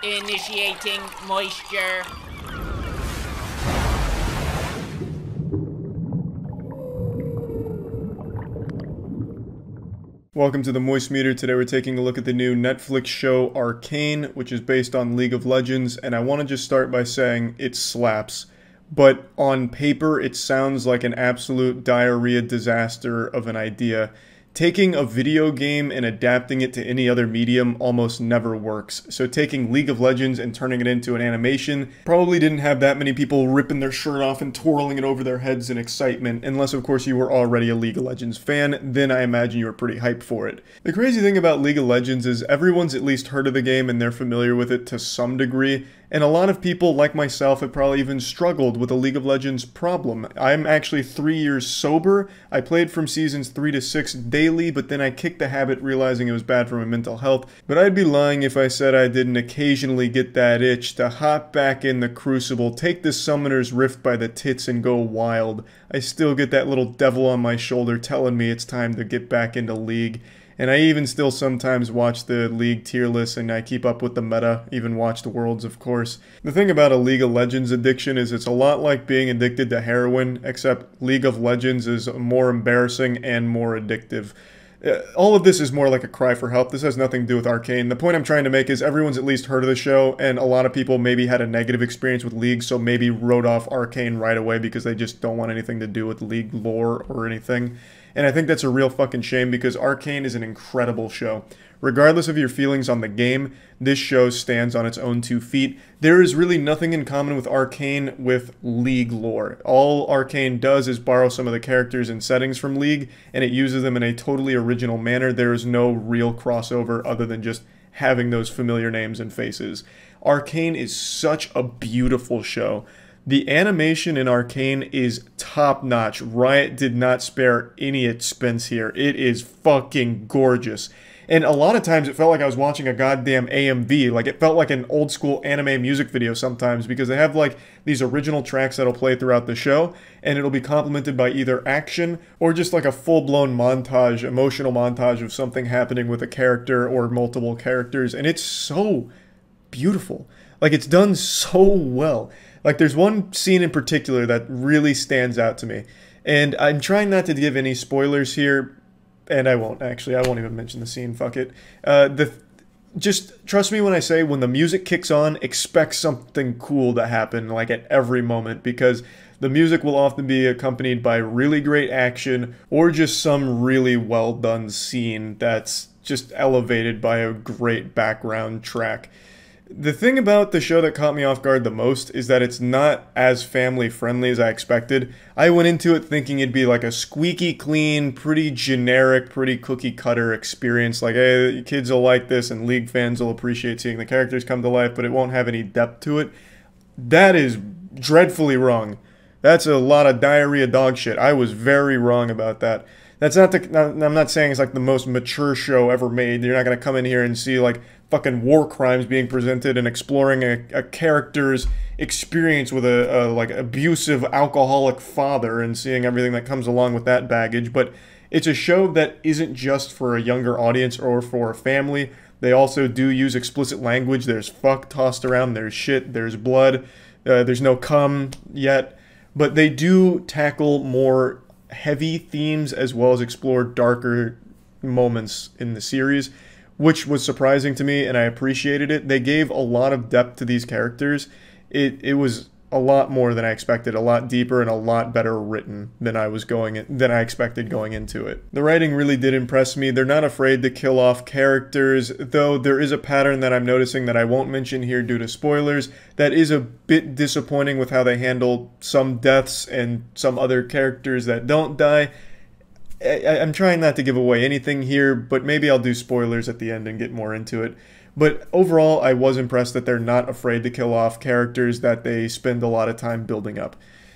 Initiating moisture. Welcome to the Moist Meter. Today we're taking a look at the new Netflix show Arcane, which is based on League of Legends, and I want to just start by saying it slaps. But on paper, it sounds like an absolute diarrhea disaster of an idea. Taking a video game and adapting it to any other medium almost never works. So taking League of Legends and turning it into an animation probably didn't have that many people ripping their shirt off and twirling it over their heads in excitement, unless of course you were already a League of Legends fan, then I imagine you were pretty hyped for it. The crazy thing about League of Legends is everyone's at least heard of the game and they're familiar with it to some degree, and a lot of people, like myself, have probably even struggled with a League of Legends problem. I'm actually 3 years sober. I played from seasons 3 to 6 daily, but then I kicked the habit realizing it was bad for my mental health. But I'd be lying if I said I didn't occasionally get that itch to hop back in the crucible, take the Summoner's Rift by the tits and go wild. I still get that little devil on my shoulder telling me it's time to get back into League. And I even still sometimes watch the League tier list and I keep up with the meta, even watch the Worlds, of course. The thing about a League of Legends addiction is it's a lot like being addicted to heroin, except League of Legends is more embarrassing and more addictive. All of this is more like a cry for help. This has nothing to do with Arcane. The point I'm trying to make is everyone's at least heard of the show, and a lot of people maybe had a negative experience with League, so maybe wrote off Arcane right away because they just don't want anything to do with League lore or anything. And I think that's a real fucking shame because Arcane is an incredible show. Regardless of your feelings on the game, this show stands on its own 2 feet. There is really nothing in common with Arcane with League lore. All Arcane does is borrow some of the characters and settings from League, and it uses them in a totally original manner. There is no real crossover other than just having those familiar names and faces. Arcane is such a beautiful show. The animation in Arcane is top-notch. Riot did not spare any expense here. It is fucking gorgeous. And a lot of times it felt like I was watching a goddamn AMV. Like, it felt like an old-school anime music video sometimes because they have, like, these original tracks that'll play throughout the show, and it'll be complemented by either action or just, like, a full-blown montage, emotional montage of something happening with a character or multiple characters, and it's so beautiful. Like, it's done so well. Like, there's one scene in particular that really stands out to me. And I'm trying not to give any spoilers here, and I won't, actually. I won't even mention the scene, fuck it. Just trust me when I say when the music kicks on, expect something cool to happen, like, at every moment, because the music will often be accompanied by really great action or just some really well-done scene that's just elevated by a great background track. The thing about the show that caught me off guard the most is that it's not as family-friendly as I expected. I went into it thinking it'd be like a squeaky clean, pretty generic, pretty cookie-cutter experience. Like, hey, kids will like this and League fans will appreciate seeing the characters come to life, but it won't have any depth to it. That is dreadfully wrong. That's a lot of diarrhea dog shit. I was very wrong about that. That's not I'm not saying it's like the most mature show ever made. You're not going to come in here and see like fucking war crimes being presented and exploring a character's experience with a like abusive alcoholic father and seeing everything that comes along with that baggage. But it's a show that isn't just for a younger audience or for a family. They also do use explicit language. There's fuck tossed around. There's shit. There's blood. There's no cum yet. But they do tackle more heavy themes as well as explore darker moments in the series, which was surprising to me, and I appreciated it. They gave a lot of depth to these characters. It was a lot more than I expected, a lot deeper and a lot better written than I expected going into it. The writing really did impress me. They're not afraid to kill off characters, though there is a pattern that I'm noticing that I won't mention here due to spoilers that is a bit disappointing with how they handle some deaths and some other characters that don't die. I'm trying not to give away anything here, but maybe I'll do spoilers at the end and get more into it. But overall, I was impressed that they're not afraid to kill off characters that they spend a lot of time building up.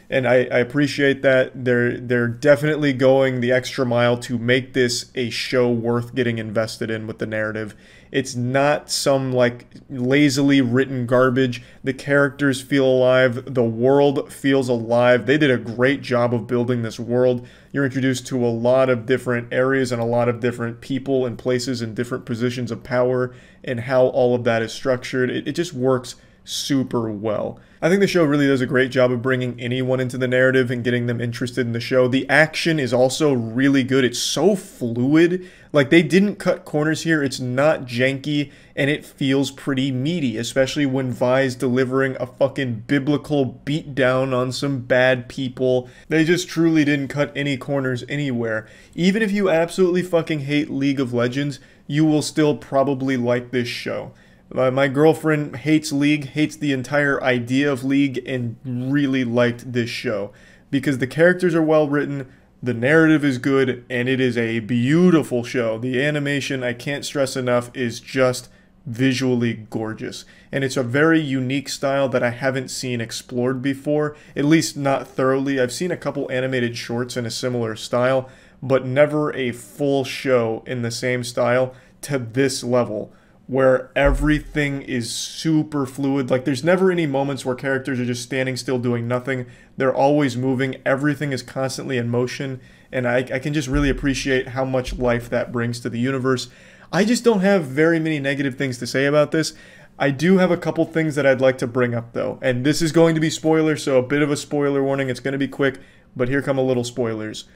And I appreciate that. They're definitely going the extra mile to make this a show worth getting invested in with the narrative. It's not some like lazily written garbage. The characters feel alive. The world feels alive. They did a great job of building this world. You're introduced to a lot of different areas and a lot of different people and places and different positions of power and how all of that is structured. It just works super well. I think the show really does a great job of bringing anyone into the narrative and getting them interested in the show. The action is also really good. It's so fluid. Like, they didn't cut corners here. It's not janky, and it feels pretty meaty, especially when Vi's delivering a fucking biblical beatdown on some bad people. They just truly didn't cut any corners anywhere. Even if you absolutely fucking hate League of Legends, you will still probably like this show. My girlfriend hates League, hates the entire idea of League, and really liked this show. Because the characters are well written, the narrative is good, and it is a beautiful show. The animation, I can't stress enough, is just visually gorgeous. And it's a very unique style that I haven't seen explored before, at least not thoroughly. I've seen a couple animated shorts in a similar style, but never a full show in the same style to this level, where everything is super fluid. Like, there's never any moments where characters are just standing still doing nothing. They're always moving. Everything is constantly in motion, and I can just really appreciate how much life that brings to the universe. I just don't have very many negative things to say about this. I do have a couple things that I'd like to bring up, though, and this is going to be spoiler, so a bit of a spoiler warning. It's going to be quick, but here come a little spoilers.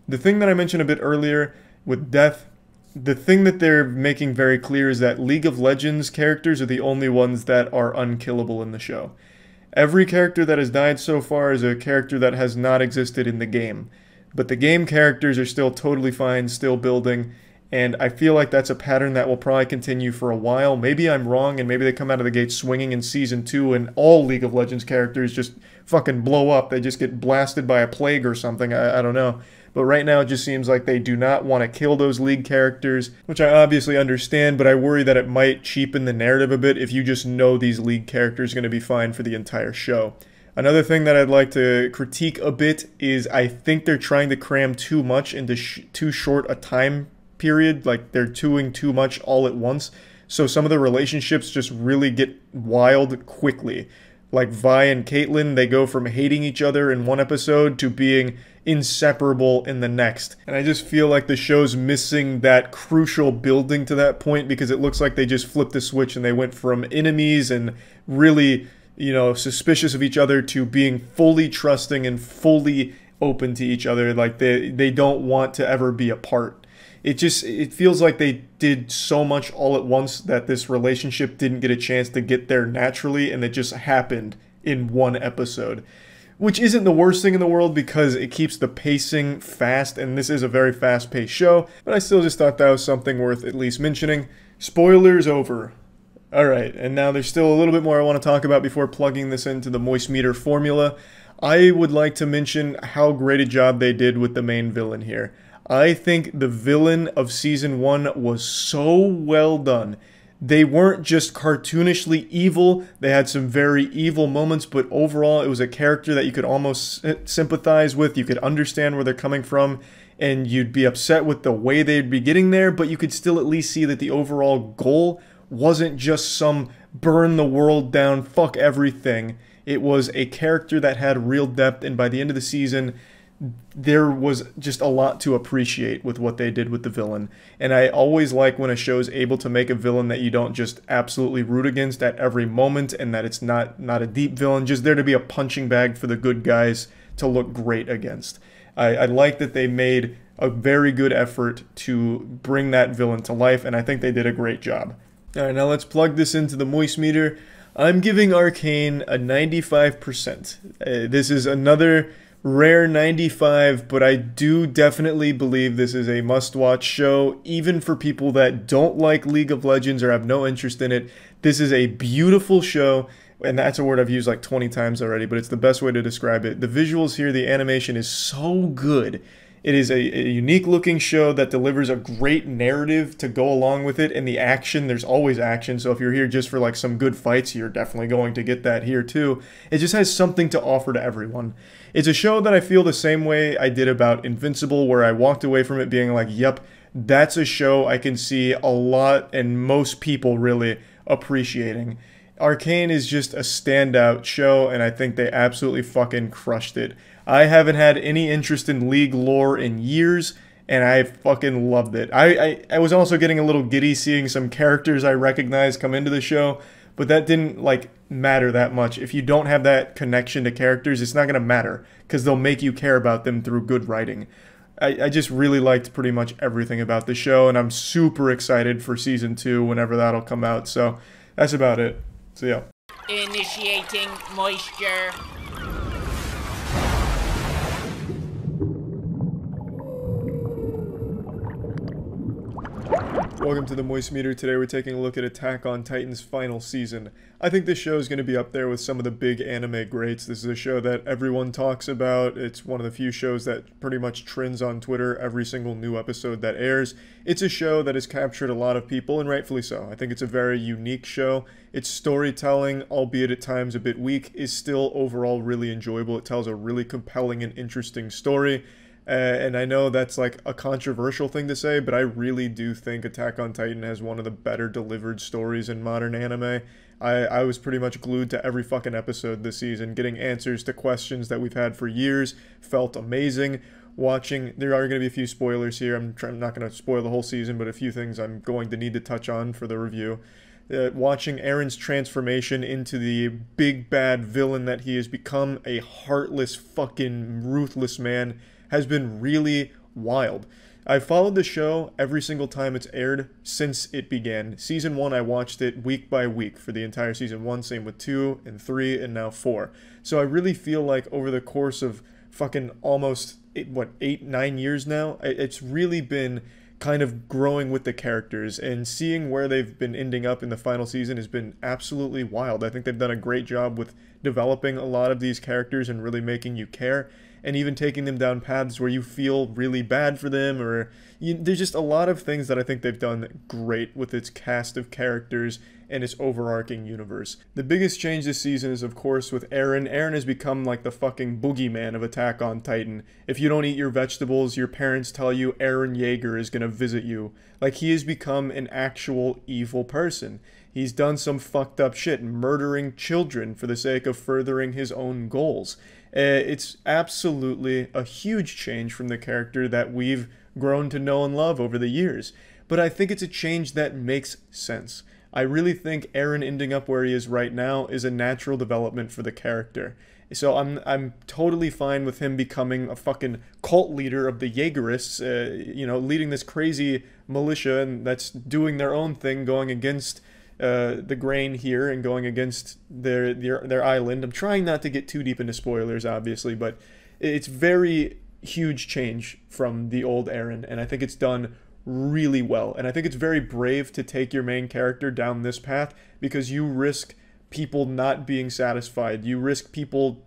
The thing that I mentioned a bit earlier with death, the thing that they're making very clear is that League of Legends characters are the only ones that are unkillable in the show. Every character that has died so far is a character that has not existed in the game. But the game characters are still totally fine, still building, and I feel like that's a pattern that will probably continue for a while. Maybe I'm wrong, and maybe they come out of the gate swinging in Season 2 and all League of Legends characters just fucking blow up. They just get blasted by a plague or something, I don't know. But right now it just seems like they do not want to kill those League characters, which I obviously understand, but I worry that it might cheapen the narrative a bit if you just know these League characters are going to be fine for the entire show. Another thing that I'd like to critique a bit is I think they're trying to cram too much into too short a time period. Like, they're doing too much all at once. So some of the relationships just really get wild quickly. Like Vi and Caitlyn, they go from hating each other in one episode to being inseparable in the next. And I just feel like the show's missing that crucial building to that point, because it looks like they just flipped the switch and they went from enemies and really, you know, suspicious of each other to being fully trusting and fully open to each other. Like, they don't want to ever be apart. It feels like they did so much all at once that this relationship didn't get a chance to get there naturally, and it just happened in one episode. Which isn't the worst thing in the world, because it keeps the pacing fast, and this is a very fast-paced show, but I still just thought that was something worth at least mentioning. Spoilers over. Alright, and now there's still a little bit more I want to talk about before plugging this into the Moist Meter formula. I would like to mention how great a job they did with the main villain here. I think the villain of Season 1 was so well done. They weren't just cartoonishly evil, they had some very evil moments, but overall it was a character that you could almost sympathize with, you could understand where they're coming from, and you'd be upset with the way they'd be getting there, but you could still at least see that the overall goal wasn't just some burn the world down, fuck everything. It was a character that had real depth, and by the end of the season, there was just a lot to appreciate with what they did with the villain. And I always like when a show is able to make a villain that you don't just absolutely root against at every moment, and that it's not a deep villain, just there to be a punching bag for the good guys to look great against. I like that they made a very good effort to bring that villain to life, and I think they did a great job. Alright, now let's plug this into the Moist Meter. I'm giving Arcane a 95%. This is another rare 95, but I do definitely believe this is a must-watch show, even for people that don't like League of Legends or have no interest in it. This is a beautiful show, and that's a word I've used like 20 times already, but it's the best way to describe it. The visuals here, the animation is so good. It is a unique-looking show that delivers a great narrative to go along with it, and the action, there's always action, so if you're here just for like some good fights, you're definitely going to get that here too. It just has something to offer to everyone. It's a show that I feel the same way I did about Invincible, where I walked away from it being like, yep, that's a show I can see a lot and most people really appreciating. Arcane is just a standout show, and I think they absolutely fucking crushed it. I haven't had any interest in League lore in years, and I fucking loved it. I was also getting a little giddy seeing some characters I recognize come into the show, but that didn't, like, matter that much. If you don't have that connection to characters, it's not going to matter, because they'll make you care about them through good writing. I just really liked pretty much everything about the show, and I'm super excited for Season 2 whenever that'll come out, so that's about it. So yeah. Initiating moisture. Welcome to the Moist Meter. Today we're taking a look at Attack on Titan's final season. I think this show is going to be up there with some of the big anime greats. This is a show that everyone talks about. It's one of the few shows that pretty much trends on Twitter every single new episode that airs. It's a show that has captured a lot of people, and rightfully so. I think it's a very unique show. Its storytelling, albeit at times a bit weak, is still overall really enjoyable. It tells a really compelling and interesting story. And I know that's like a controversial thing to say, but I really do think Attack on Titan has one of the better delivered stories in modern anime. I was pretty much glued to every fucking episode this season, getting answers to questions that we've had for years. Felt amazing. Watching, there are going to be a few spoilers here. I'm not going to spoil the whole season, but a few things I'm going to need to touch on for the review. Watching Eren's transformation into the big bad villain that he has become, a heartless, fucking ruthless man, has been really wild. I've followed the show every single time it's aired since it began. Season 1, I watched it week by week for the entire Season 1, same with 2 and 3 and now 4. So I really feel like over the course of fucking almost, 8-9 years now, it's really been kind of growing with the characters, and seeing where they've been ending up in the final season has been absolutely wild. I think they've done a great job with developing a lot of these characters and really making you care, and even taking them down paths where you feel really bad for them, or there's just a lot of things that I think they've done great with its cast of characters and its overarching universe. The biggest change this season is, of course, with Eren. Eren has become like the fucking boogeyman of Attack on Titan. If you don't eat your vegetables, your parents tell you Eren Yeager is gonna visit you. Like, he has become an actual evil person. He's done some fucked up shit, murdering children for the sake of furthering his own goals. It's absolutely a huge change from the character that we've grown to know and love over the years. But I think it's a change that makes sense. I really think Eren ending up where he is right now is a natural development for the character. So I'm totally fine with him becoming a fucking cult leader of the Jaegerists, leading this crazy militia and that's doing their own thing, going against the grain here and going against their island. I'm trying not to get too deep into spoilers, obviously, but it's very huge change from the old Eren, and I think it's done really well. And I think it's very brave to take your main character down this path, because you risk people not being satisfied. You risk people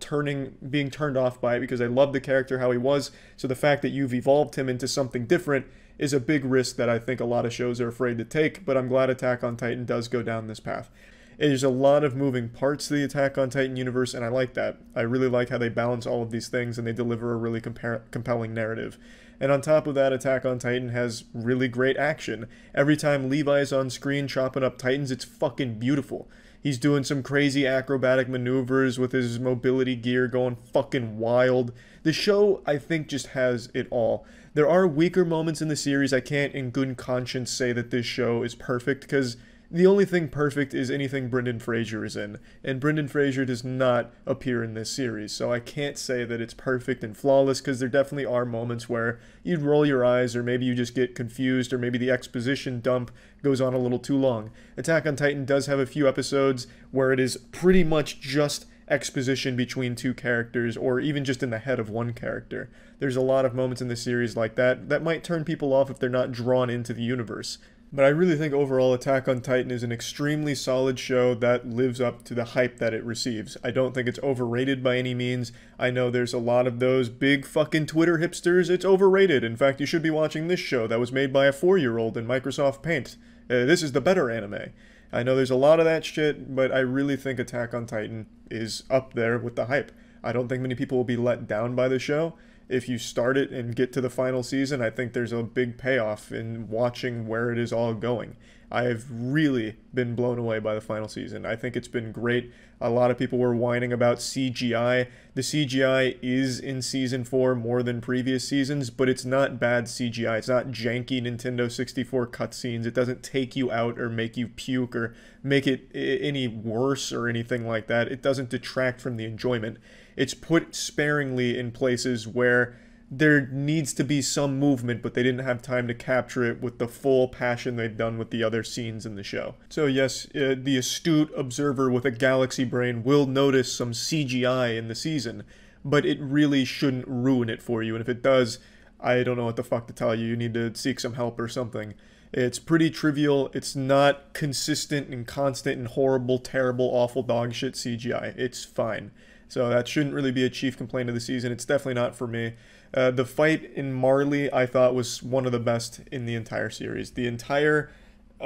being turned off by it, because I love the character how he was. So the fact that you've evolved him into something different is a big risk that I think a lot of shows are afraid to take, but I'm glad Attack on Titan does go down this path. There's a lot of moving parts to the Attack on Titan universe, and I like that. I really like how they balance all of these things and they deliver a really compelling narrative. And on top of that, Attack on Titan has really great action. Every time Levi's on screen chopping up Titans, it's fucking beautiful. He's doing some crazy acrobatic maneuvers with his mobility gear, going fucking wild. The show, I think, just has it all. There are weaker moments in the series. I can't in good conscience say that this show is perfect, because the only thing perfect is anything Brendan Fraser is in, and Brendan Fraser does not appear in this series, so I can't say that it's perfect and flawless, because there definitely are moments where you'd roll your eyes, or maybe you just get confused, or maybe the exposition dump goes on a little too long. Attack on Titan does have a few episodes where it is pretty much just exposition between two characters, or even just in the head of one character. There's a lot of moments in the series like that that might turn people off if they're not drawn into the universe. But I really think overall Attack on Titan is an extremely solid show that lives up to the hype that it receives. I don't think it's overrated by any means. I know there's a lot of those big fucking Twitter hipsters. It's overrated. In fact, you should be watching this show that was made by a 4-year-old in Microsoft Paint. This is the better anime. I know there's a lot of that shit, but I really think Attack on Titan is up there with the hype. I don't think many people will be let down by the show. if you start it and get to the final season, I think there's a big payoff in watching where it is all going. I've really been blown away by the final season. I think it's been great. A lot of people were whining about CGI. The CGI is in Season 4 more than previous seasons, but it's not bad CGI. It's not janky Nintendo 64 cutscenes. It doesn't take you out or make you puke or make it any worse or anything like that. It doesn't detract from the enjoyment. It's put sparingly in places where there needs to be some movement, but they didn't have time to capture it with the full passion they've done with the other scenes in the show. So yes, the astute observer with a galaxy brain will notice some CGI in the season, but it really shouldn't ruin it for you, and if it does, I don't know what the fuck to tell you. You need to seek some help or something. It's pretty trivial. It's not consistent and constant and horrible, terrible, awful dog shit CGI. It's fine. So that shouldn't really be a chief complaint of the season. It's definitely not for me. The fight in Marley, I thought, was one of the best in the entire series. The entire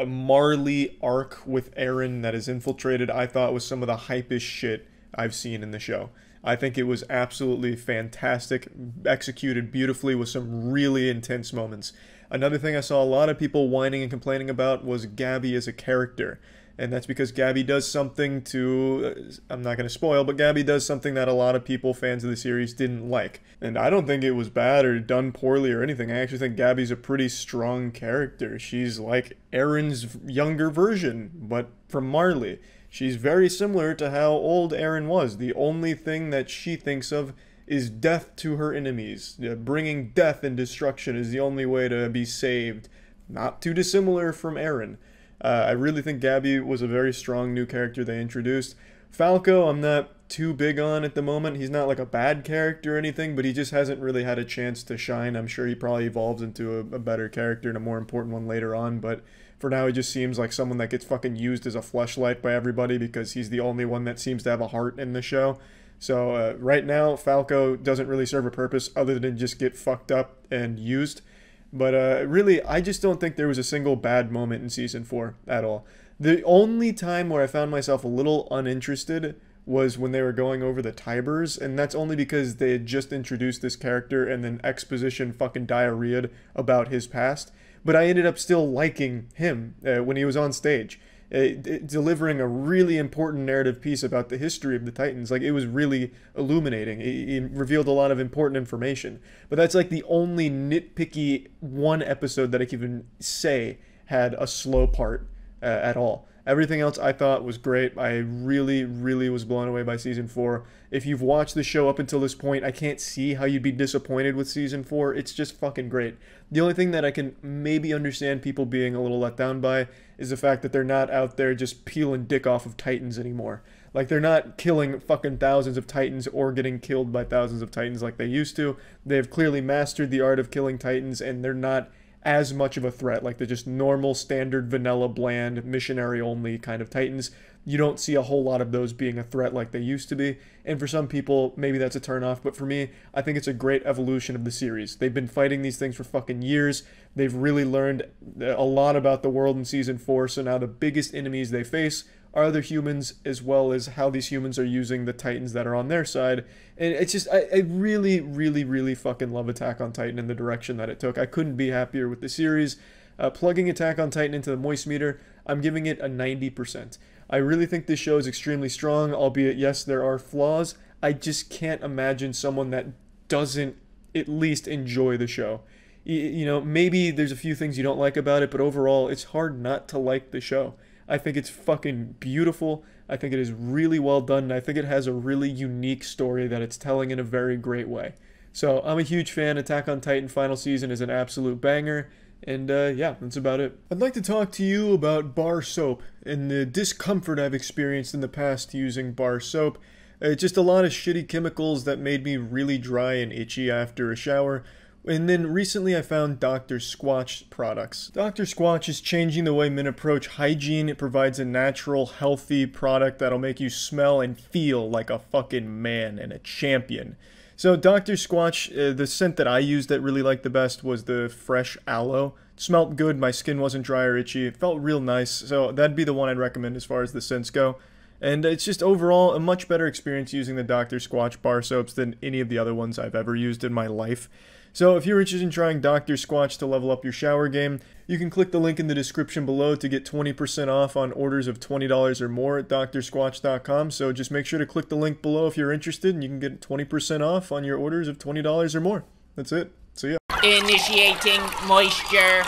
Marley arc with Eren that is infiltrated, I thought was some of the hypest shit I've seen in the show. I think it was absolutely fantastic, executed beautifully with some really intense moments. Another thing I saw a lot of people whining and complaining about was Gabby as a character. And that's because Gabby does something to, I'm not going to spoil, but Gabby does something that a lot of people, fans of the series, didn't like. And I don't think it was bad or done poorly or anything. I actually think Gabby's a pretty strong character. She's like Eren's younger version, but from Marley. She's very similar to how old Eren was. The only thing that she thinks of is death to her enemies. Bringing death and destruction is the only way to be saved. Not too dissimilar from Eren. I really think Gabby was a very strong new character they introduced. Falco, I'm not too big on at the moment. He's not like a bad character or anything, but he just hasn't really had a chance to shine. I'm sure he probably evolves into a better character and a more important one later on, but for now he just seems like someone that gets fucking used as a fleshlight by everybody because he's the only one that seems to have a heart in the show. So right now, Falco doesn't really serve a purpose other than just get fucked up and used. But really, I just don't think there was a single bad moment in Season 4 at all. The only time where I found myself a little uninterested was when they were going over the Tybers, and that's only because they had just introduced this character and then exposition fucking diarrheaed about his past. But I ended up still liking him when he was on stage. Delivering a really important narrative piece about the history of the Titans. Like, it was really illuminating. It revealed a lot of important information. But that's like the only nitpicky one episode that I can even say had a slow part at all. Everything else I thought was great. I really, really was blown away by Season 4. If you've watched the show up until this point, I can't see how you'd be disappointed with Season 4. It's just fucking great. The only thing that I can maybe understand people being a little let down by is the fact that they're not out there just peeling dick off of Titans anymore. Like, they're not killing fucking thousands of Titans or getting killed by thousands of Titans like they used to. They've clearly mastered the art of killing Titans, and they're not as much of a threat, like the just normal, standard, vanilla, bland, missionary-only kind of Titans. You don't see a whole lot of those being a threat like they used to be, and for some people, maybe that's a turnoff, but for me, I think it's a great evolution of the series. They've been fighting these things for fucking years. They've really learned a lot about the world in Season 4, so now the biggest enemies they face are other humans, as well as how these humans are using the Titans that are on their side. And it's just, I really, really, really fucking love Attack on Titan in the direction that it took. I couldn't be happier with the series. Plugging Attack on Titan into the Moist meter, I'm giving it a 90%. I really think this show is extremely strong, albeit, yes, there are flaws. I just can't imagine someone that doesn't at least enjoy the show. You know, maybe there's a few things you don't like about it, but overall, it's hard not to like the show. I think it's fucking beautiful. I think it is really well done, and I think it has a really unique story that it's telling in a very great way. So I'm a huge fan. Attack on Titan final season is an absolute banger, and yeah, that's about it. I'd like to talk to you about bar soap and the discomfort I've experienced in the past using bar soap. Just a lot of shitty chemicals that made me really dry and itchy after a shower. And then recently I found Dr. Squatch products. Dr. Squatch is changing the way men approach hygiene. It provides a natural, healthy product that'll make you smell and feel like a fucking man and a champion. So Dr. Squatch, the scent that I used that really liked the best was the fresh aloe. It smelled good, my skin wasn't dry or itchy, it felt real nice, so that'd be the one I'd recommend as far as the scents go. And it's just overall a much better experience using the Dr. Squatch bar soaps than any of the other ones I've ever used in my life. So if you're interested in trying Dr. Squatch to level up your shower game, you can click the link in the description below to get 20% off on orders of $20 or more at drsquatch.com. So just make sure to click the link below if you're interested, and you can get 20% off on your orders of $20 or more. That's it. See ya. Initiating moisture.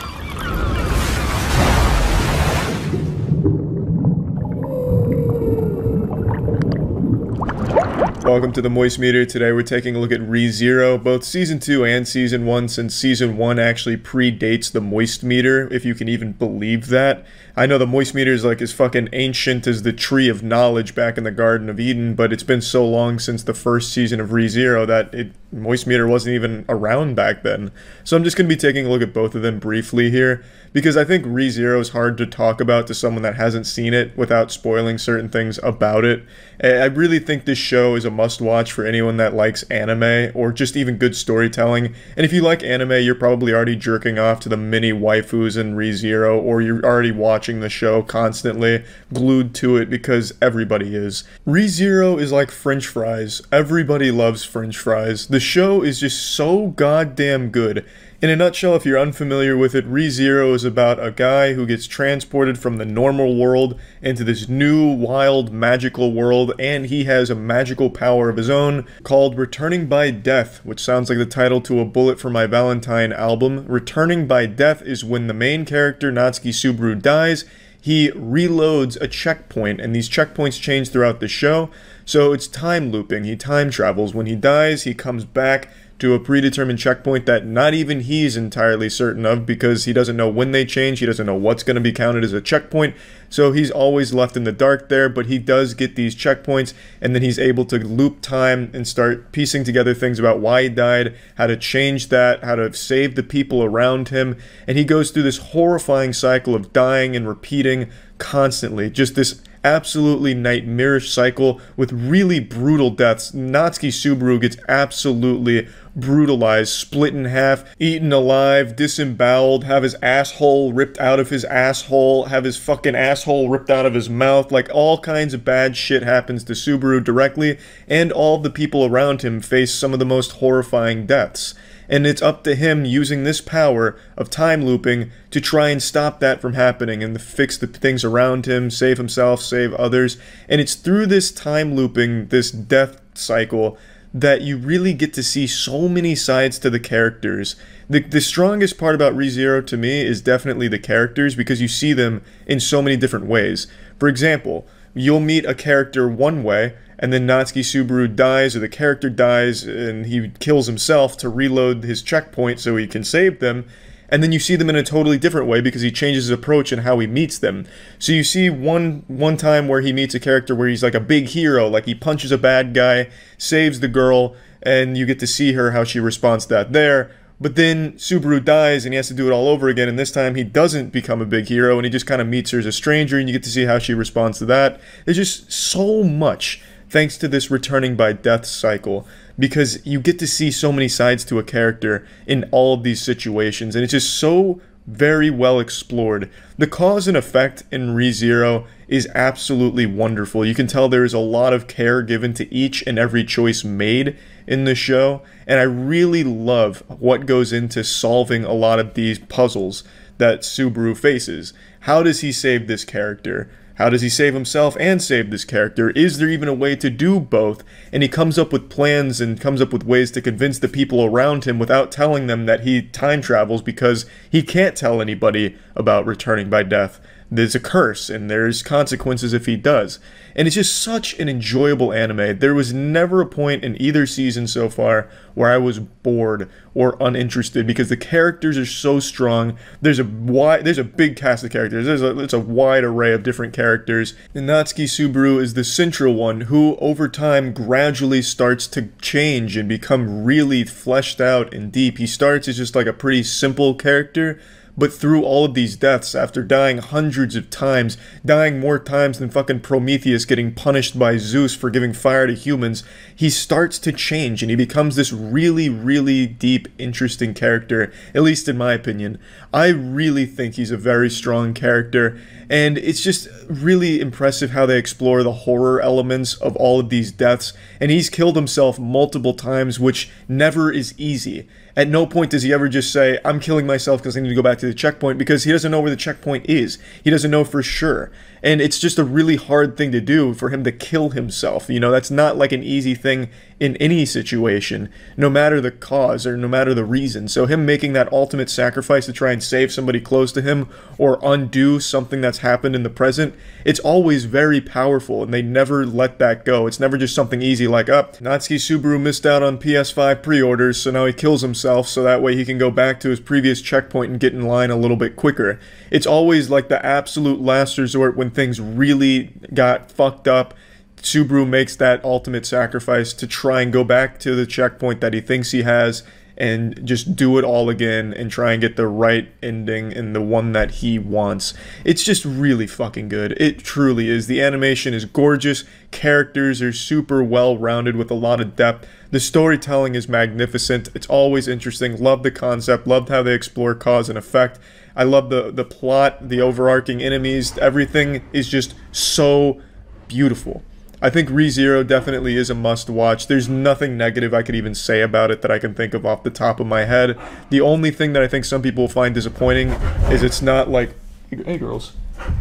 Welcome to the Moist Meter. Today we're taking a look at ReZero, both Season 2 and Season 1, since Season 1 actually predates the Moist Meter, if you can even believe that. I know the Moist Meter is like as fucking ancient as the Tree of Knowledge back in the Garden of Eden, but it's been so long since the first season of ReZero that Moist Meter wasn't even around back then. So I'm just going to be taking a look at both of them briefly here, because I think ReZero is hard to talk about to someone that hasn't seen it without spoiling certain things about it. I really think this show is a must-watch for anyone that likes anime, or just even good storytelling. And if you like anime, you're probably already jerking off to the mini waifus in ReZero, or you're already watching the show constantly, glued to it, because everybody is. ReZero is like French fries. Everybody loves French fries. The show is just so goddamn good. In a nutshell, if you're unfamiliar with it, ReZero is about a guy who gets transported from the normal world into this new, wild, magical world, and he has a magical power of his own called Returning by Death, which sounds like the title to a Bullet for My Valentine album. Returning by Death is when the main character, Natsuki Subaru, dies. He reloads a checkpoint, and these checkpoints change throughout the show, so it's time looping. He time travels. When he dies, he comes back to a predetermined checkpoint that not even he's entirely certain of, because he doesn't know when they change, he doesn't know what's going to be counted as a checkpoint, so he's always left in the dark there. But he does get these checkpoints, and then he's able to loop time and start piecing together things about why he died, how to change that, how to save the people around him, and he goes through this horrifying cycle of dying and repeating constantly, just this absolutely nightmarish cycle with really brutal deaths. Natsuki Subaru gets absolutely brutalized, split in half, eaten alive, disemboweled, have his asshole ripped out of his asshole, have his fucking asshole ripped out of his mouth. Like, all kinds of bad shit happens to Subaru directly, and all the people around him face some of the most horrifying deaths. And it's up to him, using this power of time looping, to try and stop that from happening and to fix the things around him, save himself, save others. And it's through this time looping, this death cycle, that you really get to see so many sides to the characters. The strongest part about ReZero to me is definitely the characters, because you see them in so many different ways. For example, you'll meet a character one way, and then Natsuki Subaru dies, or the character dies, and he kills himself to reload his checkpoint so he can save them, and then you see them in a totally different way because he changes his approach and how he meets them. So you see one time where he meets a character where he's like a big hero, like he punches a bad guy, saves the girl, and you get to see her, how she responds to that there. But then Subaru dies and he has to do it all over again, and this time he doesn't become a big hero and he just kind of meets her as a stranger, and you get to see how she responds to that. There's just so much thanks to this returning by death cycle, because you get to see so many sides to a character in all of these situations, and it's just so very well explored. The cause and effect in ReZero is absolutely wonderful. You can tell there is a lot of care given to each and every choice made in the show, and I really love what goes into solving a lot of these puzzles that Subaru faces. How does he save this character? How does he save himself and save this character? Is there even a way to do both? And he comes up with plans and comes up with ways to convince the people around him without telling them that he time travels, because he can't tell anybody about returning by death. There's a curse, and there's consequences if he does. And it's just such an enjoyable anime. There was never a point in either season so far where I was bored or uninterested, because the characters are so strong. There's a big cast of characters. It's a wide array of different characters. And Natsuki Subaru is the central one, who over time gradually starts to change and become really fleshed out and deep. He starts as just like a pretty simple character, but through all of these deaths, after dying hundreds of times, dying more times than fucking Prometheus getting punished by Zeus for giving fire to humans, he starts to change and he becomes this really, really deep, interesting character, at least in my opinion. I really think he's a very strong character, and it's just really impressive how they explore the horror elements of all of these deaths, and he's killed himself multiple times, which never is easy. At no point does he ever just say, I'm killing myself because I need to go back to the checkpoint, because he doesn't know where the checkpoint is. He doesn't know for sure. And it's just a really hard thing to do for him to kill himself. You know, that's not like an easy thing in any situation, no matter the cause or no matter the reason. So him making that ultimate sacrifice to try and save somebody close to him or undo something that's happened in the present, it's always very powerful, and they never let that go. It's never just something easy like, Natsuki Subaru missed out on PS5 pre-orders, so now he kills himself so that way he can go back to his previous checkpoint and get in line a little bit quicker. It's always like the absolute last resort when things really got fucked up. Subaru makes that ultimate sacrifice to try and go back to the checkpoint that he thinks he has and just do it all again and try and get the right ending and the one that he wants. It's just really fucking good. It truly is. The animation is gorgeous. Characters are super well-rounded with a lot of depth. The storytelling is magnificent. It's always interesting. Love the concept. Loved how they explore cause and effect. I love the plot, the overarching enemies. Everything is just so beautiful. I think ReZero definitely is a must-watch. There's nothing negative I could even say about it that I can think of off the top of my head. The only thing that I think some people will find disappointing is it's not like... Hey, girls.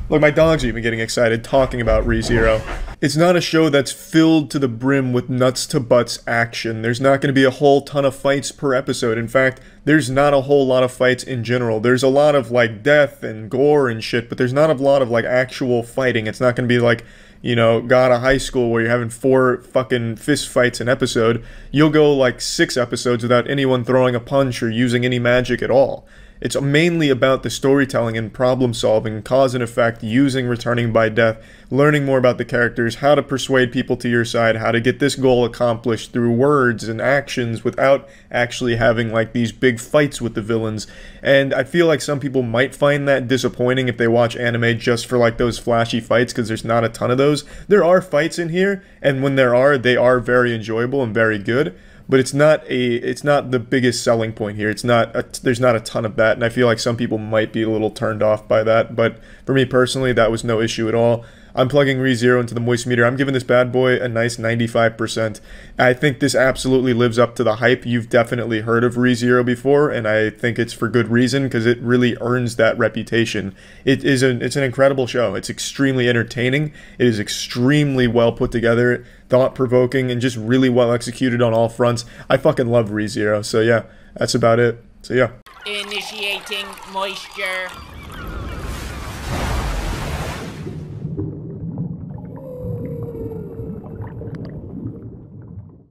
Look, my dogs are even getting excited talking about ReZero. It's not a show that's filled to the brim with nuts-to-butts action. There's not going to be a whole ton of fights per episode. In fact, there's not a whole lot of fights in general. There's a lot of, like, death and gore and shit, but there's not a lot of, like, actual fighting. It's not going to be like... You know, got a high school where you're having 4 fucking fist fights an episode. You'll go like 6 episodes without anyone throwing a punch or using any magic at all. It's mainly about the storytelling and problem solving, cause and effect, using returning by death, learning more about the characters, how to persuade people to your side, how to get this goal accomplished through words and actions without actually having like these big fights with the villains. And I feel like some people might find that disappointing if they watch anime just for like those flashy fights, because there's not a ton of those. There are fights in here, and when there are, they are very enjoyable and very good. But it's not the biggest selling point here. There's not a ton of that, and I feel like some people might be a little turned off by that. But for me personally, that was no issue at all. I'm plugging ReZero into the moist meter. I'm giving this bad boy a nice 95%. I think this absolutely lives up to the hype. You've definitely heard of ReZero before, and I think it's for good reason, because it really earns that reputation. It's an incredible show. It's extremely entertaining. It is extremely well put together, thought-provoking, and just really well executed on all fronts. I fucking love ReZero. So yeah, that's about it. So yeah. Initiating moisture.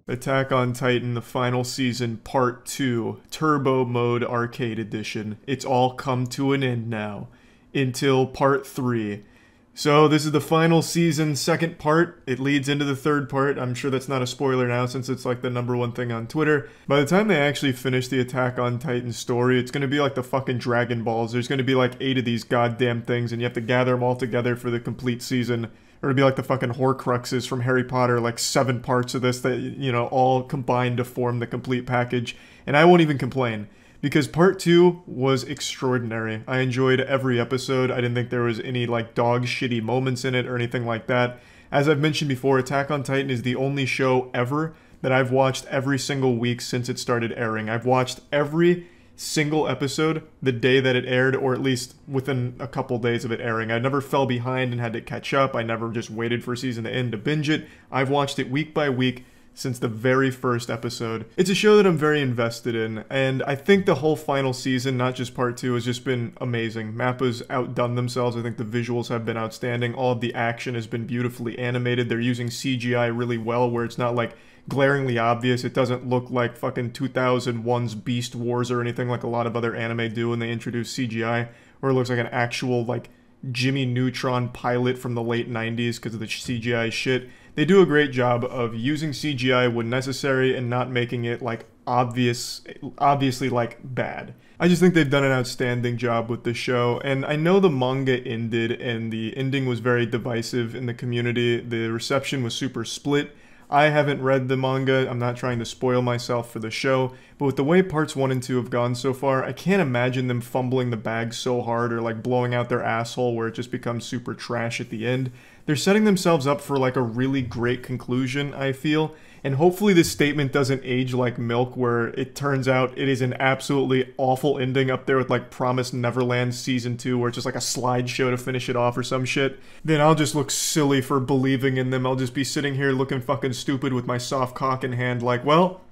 Attack on Titan, the final season, part 2, Turbo Mode Arcade Edition. It's all come to an end now, until part 3. So this is the final season, second part. It leads into the third part. I'm sure that's not a spoiler now, since it's like the #1 thing on Twitter. By the time they actually finish the Attack on Titan story, it's going to be like the fucking Dragon Balls. There's going to be like 8 of these goddamn things, and you have to gather them all together for the complete season. Or it'd be like the fucking Horcruxes from Harry Potter, like 7 parts of this that, you know, all combined to form the complete package. And I won't even complain, because part 2 was extraordinary. I enjoyed every episode. I didn't think there was any, like, dog shitty moments in it or anything like that. As I've mentioned before, Attack on Titan is the only show ever that I've watched every single week since it started airing. I've watched every single episode the day that it aired, or at least within a couple days of it airing. I never fell behind and had to catch up. I never just waited for season to end to binge it. I've watched it week by week since the very first episode. It's a show that I'm very invested in, and I think the whole final season, not just part 2, has just been amazing. Mappa's outdone themselves. I think the visuals have been outstanding. All of the action has been beautifully animated. They're using CGI really well, where it's not like glaringly obvious. It doesn't look like fucking 2001's Beast Wars or anything like a lot of other anime do when they introduce CGI, or it looks like an actual like Jimmy Neutron pilot from the late 90s because of the CGI shit. They do a great job of using CGI when necessary and not making it like obviously like bad. I just think they've done an outstanding job with the show, and I know the manga ended and the ending was very divisive in the community. The reception was super split. I haven't read the manga, I'm not trying to spoil myself for the show, but with the way parts 1 and 2 have gone so far, I can't imagine them fumbling the bag so hard or like blowing out their asshole where it just becomes super trash at the end. They're setting themselves up for like a really great conclusion, I feel, and hopefully this statement doesn't age like milk where it turns out it is an absolutely awful ending up there with like Promised Neverland Season 2 where it's just like a slideshow to finish it off or some shit. Then I'll just look silly for believing in them. I'll just be sitting here looking fucking stupid with my soft cock in hand like, well,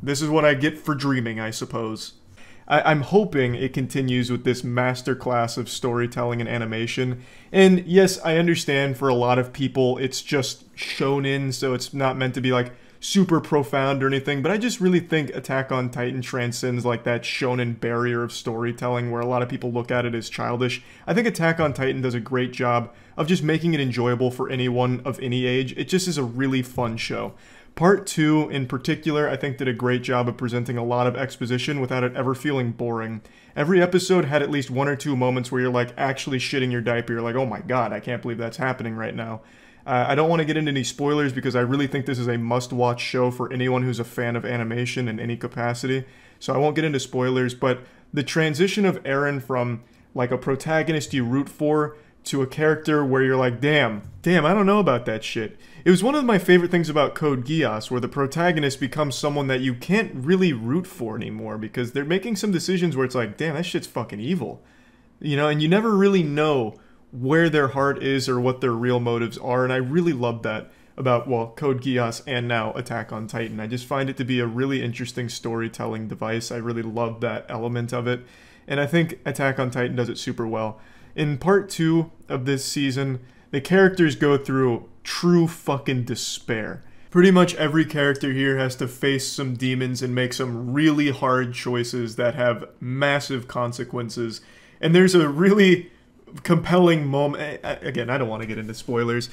this is what I get for dreaming, I suppose. I'm hoping it continues with this masterclass of storytelling and animation. And yes, I understand for a lot of people it's just shonen, so it's not meant to be like super profound or anything, but I just really think Attack on Titan transcends like that shonen barrier of storytelling where a lot of people look at it as childish. I think Attack on Titan does a great job of just making it enjoyable for anyone of any age. It just is a really fun show. Part 2, in particular, I think did a great job of presenting a lot of exposition without it ever feeling boring. Every episode had at least 1 or 2 moments where you're like actually shitting your diaper. You're like, oh my god, I can't believe that's happening right now. I don't want to get into any spoilers because I really think this is a must-watch show for anyone who's a fan of animation in any capacity. So I won't get into spoilers, but the transition of Eren from like a protagonist you root for to a character where you're like, damn, I don't know about that shit. It was one of my favorite things about Code Geass, where the protagonist becomes someone that you can't really root for anymore because they're making some decisions where it's like, damn, that shit's fucking evil. You know, and you never really know where their heart is or what their real motives are, and I really love that about, well, Code Geass and now Attack on Titan. I just find it to be a really interesting storytelling device. I really love that element of it, and I think Attack on Titan does it super well. In part 2 of this season, the characters go through true fucking despair. Pretty much every character here has to face some demons and make some really hard choices that have massive consequences. And there's a really compelling moment. Again, I don't want to get into spoilers.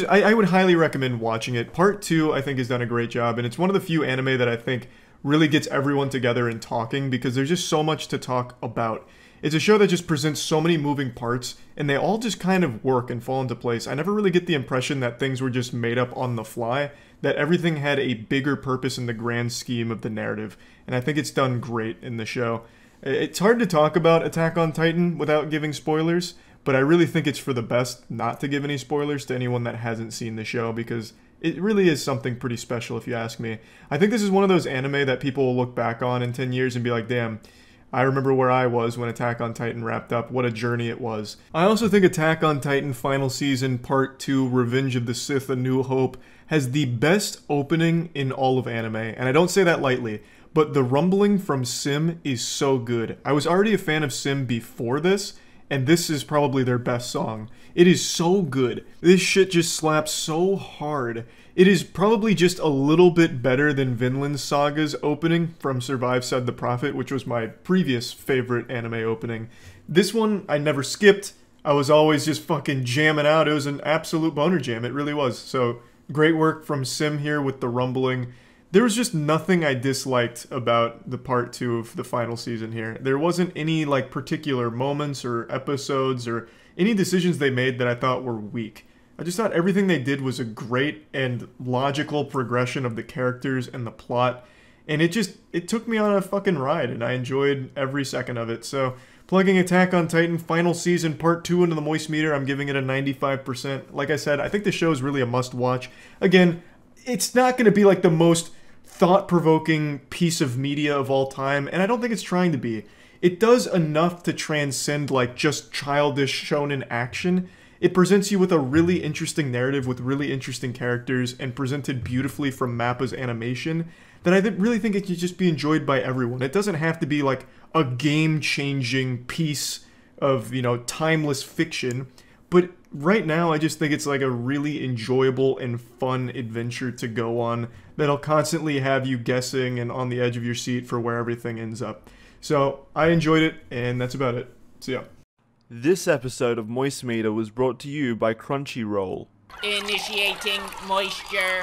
I would highly recommend watching it. Part 2, I think, has done a great job, and it's one of the few anime that I think really gets everyone together and talking because there's just so much to talk about. It's a show that just presents so many moving parts, and they all just kind of work and fall into place. I never really get the impression that things were just made up on the fly, that everything had a bigger purpose in the grand scheme of the narrative, and I think it's done great in the show. It's hard to talk about Attack on Titan without giving spoilers, but I really think it's for the best not to give any spoilers to anyone that hasn't seen the show, because it really is something pretty special if you ask me. I think this is one of those anime that people will look back on in 10 years and be like, damn, I remember where I was when Attack on Titan wrapped up. What a journey it was. I also think Attack on Titan Final Season Part 2 Revenge of the Sith A New Hope has the best opening in all of anime, and I don't say that lightly, but the rumbling from Sim is so good. I was already a fan of Sim before this, and this is probably their best song. It is so good. This shit just slaps so hard. It is probably just a little bit better than Vinland Saga's opening from Survive Said the Prophet, which was my previous favorite anime opening. This one, I never skipped. I was always just fucking jamming out. It was an absolute boner jam. It really was. So, great work from Sim here with the rumbling. There was just nothing I disliked about the part 2 of the final season here. There wasn't any like particular moments or episodes or any decisions they made that I thought were weak. I just thought everything they did was a great and logical progression of the characters and the plot, and it took me on a fucking ride, and I enjoyed every second of it. So, plugging Attack on Titan Final Season Part 2 into the Moist Meter, I'm giving it a 95%. Like I said, I think the show is really a must-watch. Again, it's not going to be like the most thought-provoking piece of media of all time, and I don't think it's trying to be. It does enough to transcend like just childish shonen action. It presents you with a really interesting narrative with really interesting characters and presented beautifully from Mappa's animation that I really think it can just be enjoyed by everyone. It doesn't have to be like a game-changing piece of, you know, timeless fiction, but right now I just think it's like a really enjoyable and fun adventure to go on that'll constantly have you guessing and on the edge of your seat for where everything ends up. So I enjoyed it, and that's about it. So yeah. This episode of Moist Meter was brought to you by Crunchyroll. Initiating moisture.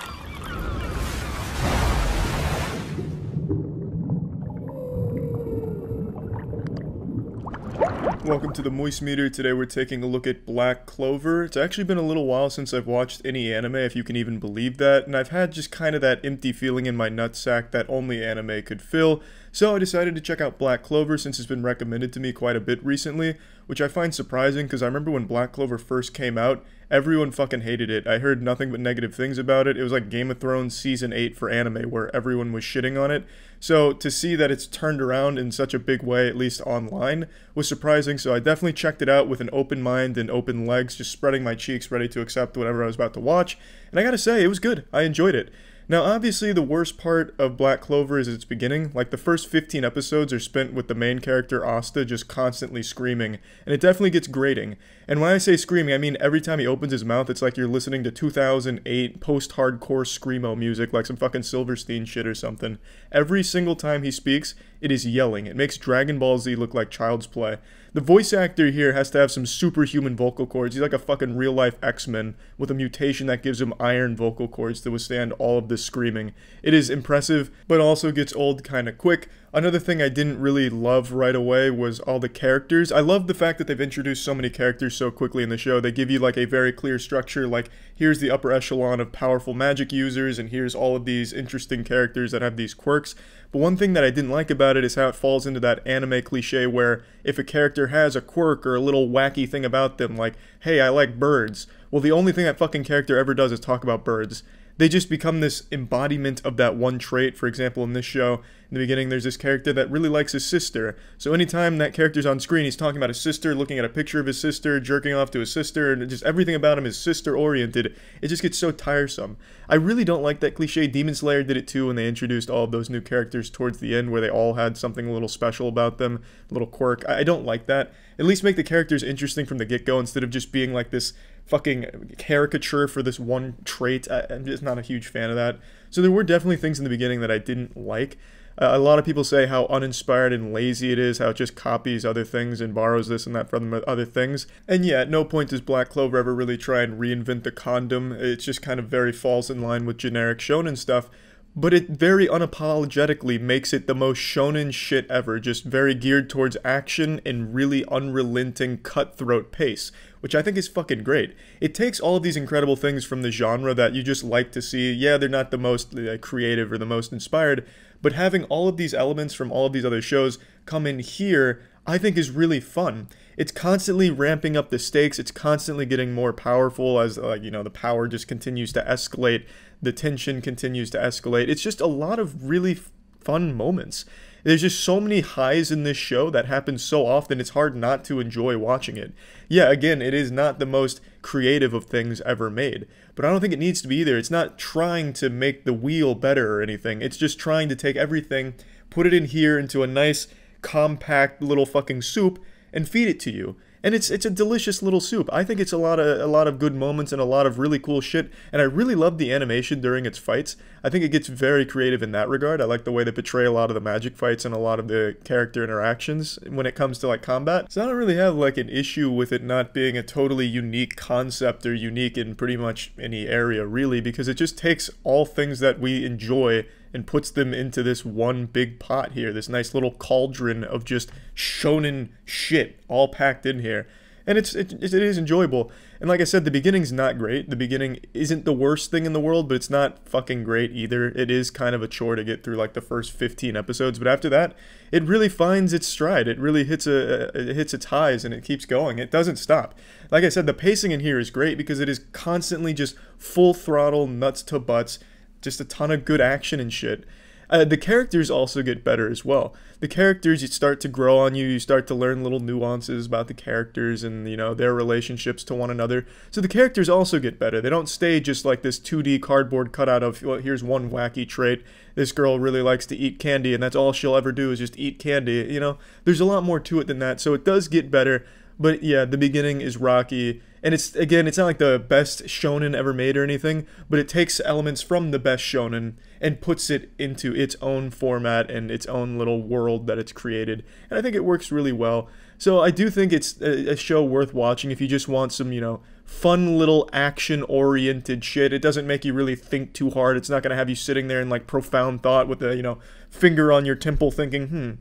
Welcome to the Moist Meter. Today we're taking a look at Black Clover. It's actually been a little while since I've watched any anime, if you can even believe that, and I've had just kind of that empty feeling in my nutsack that only anime could fill, so I decided to check out Black Clover since it's been recommended to me quite a bit recently, which I find surprising because I remember when Black Clover first came out, everyone fucking hated it. I heard nothing but negative things about it. It was like Game of Thrones Season 8 for anime where everyone was shitting on it. So to see that it's turned around in such a big way, at least online, was surprising. So I definitely checked it out with an open mind and open legs, just spreading my cheeks ready to accept whatever I was about to watch. And I gotta say, it was good. I enjoyed it. Now, obviously, the worst part of Black Clover is its beginning. Like, the first 15 episodes are spent with the main character, Asta, just constantly screaming, and it definitely gets grating. And when I say screaming, I mean every time he opens his mouth, it's like you're listening to 2008 post-hardcore screamo music, like some fucking Silverstein shit or something. Every single time he speaks, it is yelling. It makes Dragon Ball Z look like child's play. The voice actor here has to have some superhuman vocal cords. He's like a fucking real-life X-Men with a mutation that gives him iron vocal cords to withstand all of this screaming. It is impressive, but also gets old kinda quick. Another thing I didn't really love right away was all the characters. I love the fact that they've introduced so many characters so quickly in the show. They give you like a very clear structure, like here's the upper echelon of powerful magic users, and here's all of these interesting characters that have these quirks. But one thing that I didn't like about it is how it falls into that anime cliche where if a character has a quirk or a little wacky thing about them, like, hey, I like birds, well, the only thing that fucking character ever does is talk about birds. They just become this embodiment of that one trait. For example, in this show, in the beginning, there's this character that really likes his sister. So anytime that character's on screen, he's talking about his sister, looking at a picture of his sister, jerking off to his sister, and just everything about him is sister-oriented. It just gets so tiresome. I really don't like that cliche. Demon Slayer did it too when they introduced all of those new characters towards the end where they all had something a little special about them, a little quirk. I don't like that. At least make the characters interesting from the get-go instead of just being like this fucking caricature for this one trait. I'm just not a huge fan of that. So there were definitely things in the beginning that I didn't like. A lot of people say how uninspired and lazy it is, how it just copies other things and borrows this and that from other things. And yeah, at no point does Black Clover ever really try and reinvent the condom. It just kind of very falls in line with generic shonen stuff. But it very unapologetically makes it the most shonen shit ever, just very geared towards action and really unrelenting cutthroat pace, which I think is fucking great. It takes all of these incredible things from the genre that you just like to see. Yeah, they're not the most creative or the most inspired, but having all of these elements from all of these other shows come in here, I think is really fun. It's constantly ramping up the stakes, it's constantly getting more powerful as, the power just continues to escalate, the tension continues to escalate. It's just a lot of really fun moments. There's just so many highs in this show that happen so often, it's hard not to enjoy watching it. Yeah, again, it is not the most creative of things ever made, but I don't think it needs to be either. It's not trying to make the wheel better or anything. It's just trying to take everything, put it in here into a nice, compact little fucking soup, and feed it to you. And it's a delicious little soup. I think it's a lot of good moments and a lot of really cool shit, and I really love the animation during its fights. I think it gets very creative in that regard. I like the way they portray a lot of the magic fights and a lot of the character interactions when it comes to like combat. So I don't really have like an issue with it not being a totally unique concept or unique in pretty much any area really, because it just takes all things that we enjoy and puts them into this one big pot here, this nice little cauldron of just shonen shit all packed in here. And it is enjoyable. And like I said, the beginning's not great. The beginning isn't the worst thing in the world, but it's not fucking great either. It is kind of a chore to get through like the first 15 episodes, but after that, it really finds its stride. It really hits its highs and it keeps going. It doesn't stop. Like I said, the pacing in here is great because it is constantly just full throttle, nuts to butts, just a ton of good action and shit. The characters also get better as well. The characters, you start to grow on you, you start to learn little nuances about the characters and, their relationships to one another. So the characters also get better. They don't stay just like this 2D cardboard cutout of, well, here's one wacky trait. This girl really likes to eat candy and that's all she'll ever do is just eat candy. There's a lot more to it than that. So it does get better. But yeah, the beginning is rocky. And it's not like the best shonen ever made or anything, but it takes elements from the best shonen and puts it into its own format and its own little world that it's created. And I think it works really well. So I do think it's a show worth watching if you just want some, fun little action-oriented shit. It doesn't make you really think too hard. It's not going to have you sitting there in, like, profound thought with a, finger on your temple thinking,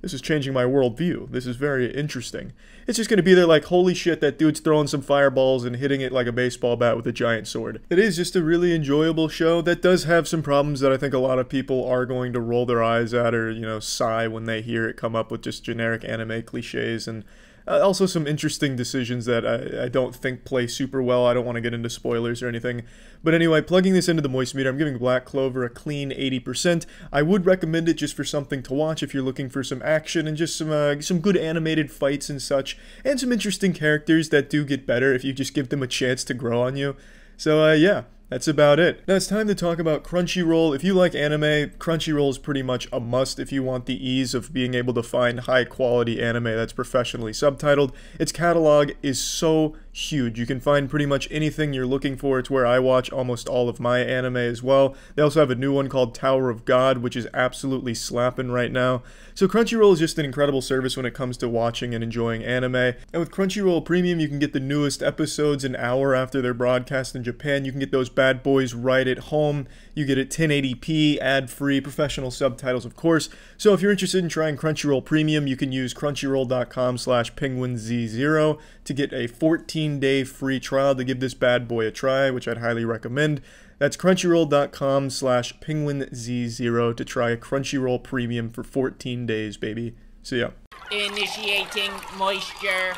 This is changing my worldview. This is very interesting. It's just going to be there like, holy shit, that dude's throwing some fireballs and hitting it like a baseball bat with a giant sword. It is just a really enjoyable show that does have some problems that I think a lot of people are going to roll their eyes at or, sigh when they hear it come up with just generic anime cliches and also some interesting decisions that I don't think play super well. I don't want to get into spoilers or anything. But anyway, plugging this into the moist meter, I'm giving Black Clover a clean 80%. I would recommend it just for something to watch if you're looking for some action and just some good animated fights and such. And some interesting characters that do get better if you just give them a chance to grow on you. So yeah. That's about it. Now it's time to talk about Crunchyroll. If you like anime, Crunchyroll is pretty much a must if you want the ease of being able to find high quality anime that's professionally subtitled. Its catalog is so huge. You can find pretty much anything you're looking for. It's where I watch almost all of my anime as well. They also have a new one called Tower of God, which is absolutely slapping right now. So Crunchyroll is just an incredible service when it comes to watching and enjoying anime. And with Crunchyroll Premium, you can get the newest episodes an hour after they're broadcast in Japan. You can get those bad boys right at home. You get it 1080p, ad-free, professional subtitles, of course. So if you're interested in trying Crunchyroll Premium, you can use crunchyroll.com/penguinz0 to get a 14-day free trial to give this bad boy a try, which I'd highly recommend. That's crunchyroll.com/penguinz0 to try a Crunchyroll Premium for 14 days, baby. See ya. Initiating moisture.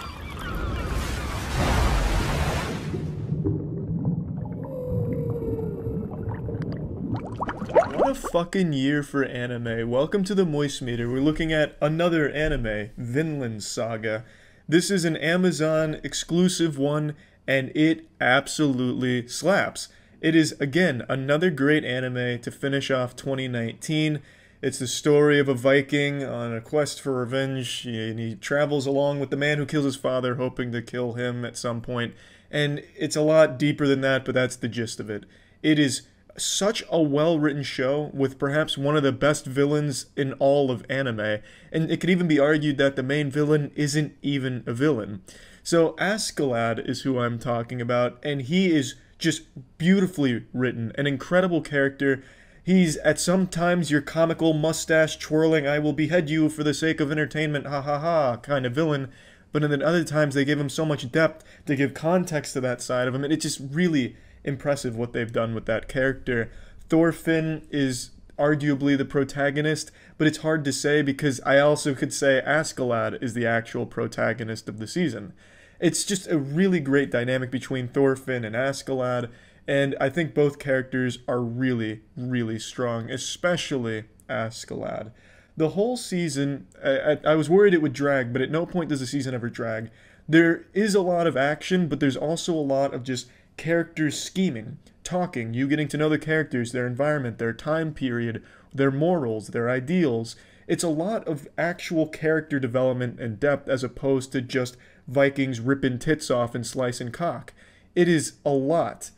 What a fucking year for anime. Welcome to the Moist Meter. We're looking at another anime, Vinland Saga. This is an Amazon exclusive one, and it absolutely slaps. It is, again, another great anime to finish off 2019. It's the story of a Viking on a quest for revenge, and he travels along with the man who kills his father, hoping to kill him at some point. And it's a lot deeper than that, but that's the gist of it. It is such a well-written show with perhaps one of the best villains in all of anime, and it could even be argued that the main villain isn't even a villain. So Askeladd is who I'm talking about, and he is just beautifully written, an incredible character. He's at some times your comical mustache twirling, I will behead you for the sake of entertainment, ha ha ha, kind of villain. But then other times they give him so much depth to give context to that side of him, and it's just really impressive what they've done with that character. Thorfinn is arguably the protagonist, but it's hard to say because I also could say Askeladd is the actual protagonist of the season. It's just a really great dynamic between Thorfinn and Askeladd, and I think both characters are really, really strong, especially Askeladd. The whole season, I was worried it would drag, but at no point does the season ever drag. There is a lot of action, but there's also a lot of just characters scheming, talking, you getting to know the characters, their environment, their time period, their morals, their ideals. It's a lot of actual character development and depth as opposed to just Vikings ripping tits off and slicing cock. It is a lot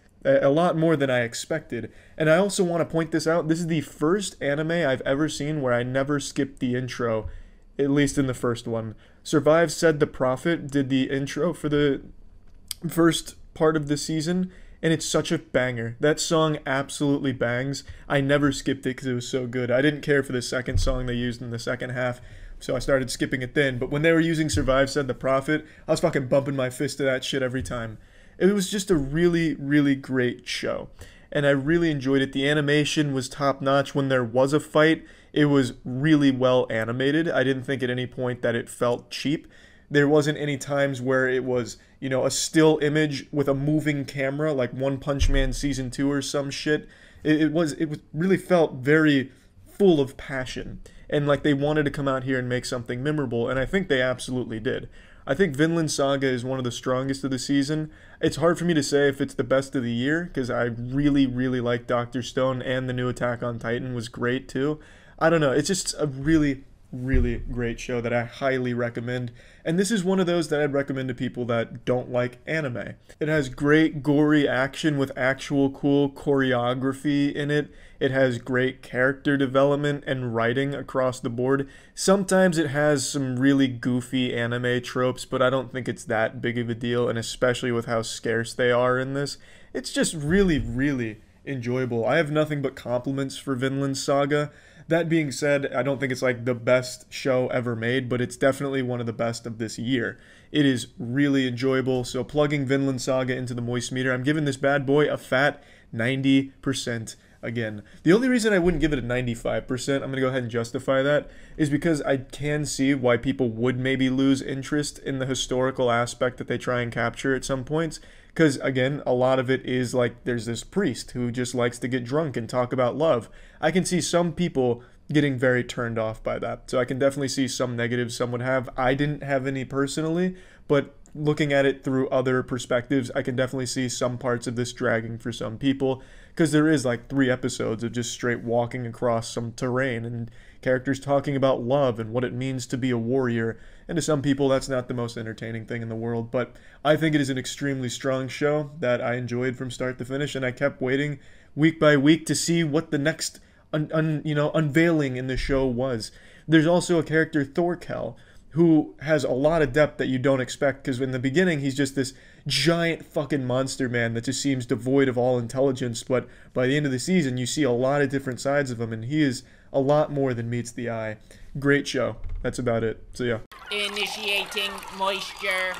more than I expected. And I also want to point this out, this is the first anime I've ever seen where I never skipped the intro, at least in the first one. Survive Said the Prophet did the intro for the first part of the season, and it's such a banger. That song absolutely bangs. I never skipped it because it was so good. I didn't care for the second song they used in the second half, so I started skipping it then. But when they were using Survive Said the Prophet, I was fucking bumping my fist to that shit every time. It was just a really, really great show, and I really enjoyed it. The animation was top-notch. When there was a fight, it was really well animated. I didn't think at any point that it felt cheap. There wasn't any times where it was, a still image with a moving camera, like One Punch Man Season 2 or some shit. It really felt very full of passion, and like they wanted to come out here and make something memorable, and I think they absolutely did. I think Vinland Saga is one of the strongest of the season. It's hard for me to say if it's the best of the year, because I really, really like Dr. Stone, and the new Attack on Titan was great too. I don't know, it's just a really, really great show that I highly recommend. And this is one of those that I'd recommend to people that don't like anime. It has great gory action with actual cool choreography in it. It has great character development and writing across the board. Sometimes it has some really goofy anime tropes, but I don't think it's that big of a deal, and especially with how scarce they are in this. It's just really, really enjoyable. I have nothing but compliments for Vinland Saga. That being said, I don't think it's like the best show ever made, but it's definitely one of the best of this year. It is really enjoyable, so plugging Vinland Saga into the Moist Meter, I'm giving this bad boy a fat 90% again. The only reason I wouldn't give it a 95%, I'm going to go ahead and justify that, is because I can see why people would maybe lose interest in the historical aspect that they try and capture at some points. Because, again, a lot of it is like there's this priest who just likes to get drunk and talk about love. I can see some people getting very turned off by that. So I can definitely see some negatives some would have. I didn't have any personally, but looking at it through other perspectives, I can definitely see some parts of this dragging for some people. Because there is like 3 episodes of just straight walking across some terrain and characters talking about love and what it means to be a warrior. And to some people, that's not the most entertaining thing in the world. But I think it is an extremely strong show that I enjoyed from start to finish. And I kept waiting week by week to see what the next unveiling in the show was. There's also a character, Thorkel, who has a lot of depth that you don't expect, because in the beginning he's just this giant fucking monster man that just seems devoid of all intelligence, but by the end of the season you see a lot of different sides of him, and he is a lot more than meets the eye. Great show. That's about it. So yeah. Initiating moisture.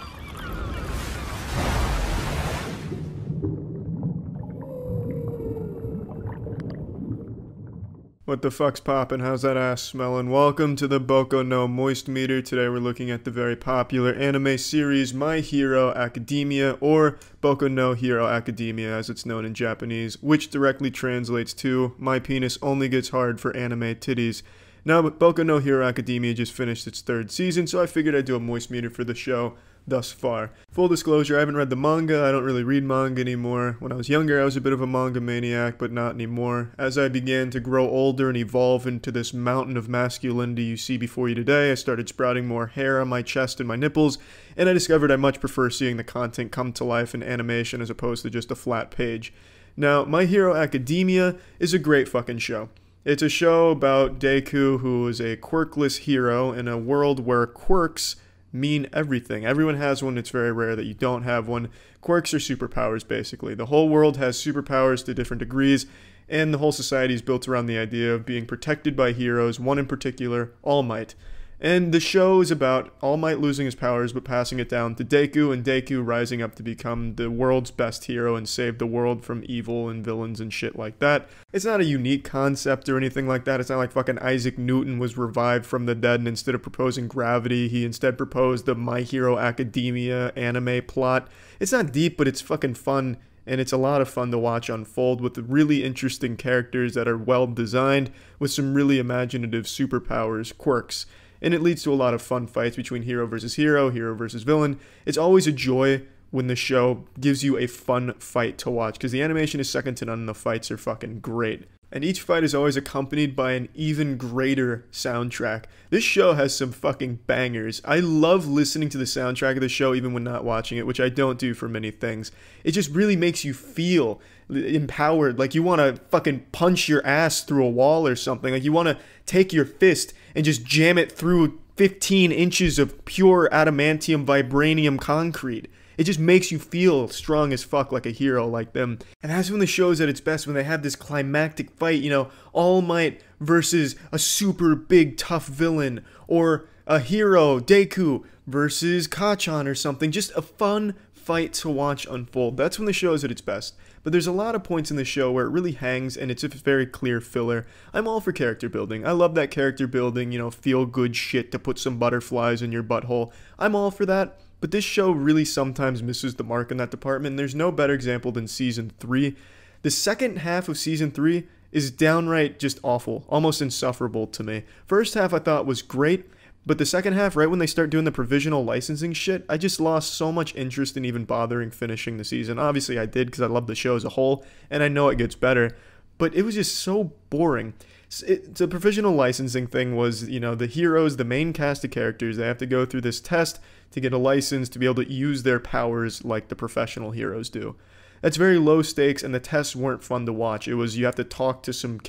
What the fuck's poppin'? How's that ass smellin'? Welcome to the Boku no Moist Meter. Today we're looking at the very popular anime series My Hero Academia, or Boku no Hero Academia as it's known in Japanese, which directly translates to My Penis Only Gets Hard for Anime Titties. Now, Boku no Hero Academia just finished its 3rd season, so I figured I'd do a Moist Meter for the show thus far. Full disclosure, I haven't read the manga. I don't really read manga anymore. When I was younger, I was a bit of a manga maniac, but not anymore. As I began to grow older and evolve into this mountain of masculinity you see before you today, I started sprouting more hair on my chest and my nipples, and I discovered I much prefer seeing the content come to life in animation as opposed to just a flat page. Now, My Hero Academia is a great fucking show. It's a show about Deku, who is a quirkless hero in a world where quirks mean everything. Everyone has one. It's very rare that you don't have one. Quirks are superpowers, basically. The whole world has superpowers to different degrees, and the whole society is built around the idea of being protected by heroes, one in particular, All Might. And the show is about All Might losing his powers but passing it down to Deku, and Deku rising up to become the world's best hero and save the world from evil and villains and shit like that. It's not a unique concept or anything like that. It's not like fucking Isaac Newton was revived from the dead, and instead of proposing gravity, he instead proposed the My Hero Academia anime plot. It's not deep, but it's fucking fun, and it's a lot of fun to watch unfold with really interesting characters that are well designed with some really imaginative superpowers, quirks. And it leads to a lot of fun fights between hero versus hero, hero versus villain. It's always a joy when the show gives you a fun fight to watch, because the animation is second to none and the fights are fucking great. And each fight is always accompanied by an even greater soundtrack. This show has some fucking bangers. I love listening to the soundtrack of the show even when not watching it, which I don't do for many things. It just really makes you feel empowered, like you want to fucking punch your ass through a wall or something. Like you want to take your fist and just jam it through 15 inches of pure adamantium vibranium concrete. It just makes you feel strong as fuck, like a hero like them. And that's when the show's at its best, when they have this climactic fight, you know, All Might versus a super big tough villain, or a hero, Deku, versus Kachan or something. Just a fun fight to watch unfold. That's when the show's at its best. But there's a lot of points in the show where it really hangs and it's a very clear filler. I'm all for character building. I love that character building, you know, feel good shit to put some butterflies in your butthole. I'm all for that. But this show really sometimes misses the mark in that department. There's no better example than Season 3. The second half of Season 3 is downright just awful, almost insufferable to me. First half I thought was great, but the second half, right when they start doing the provisional licensing shit, I just lost so much interest in even bothering finishing the season. Obviously I did because I love the show as a whole, and I know it gets better, but it was just so boring. The provisional licensing thing was, you know, the heroes, the main cast of characters, they have to go through this test to get a license to be able to use their powers like the professional heroes do. That's very low stakes, and the tests weren't fun to watch. It was, you have to talk to some,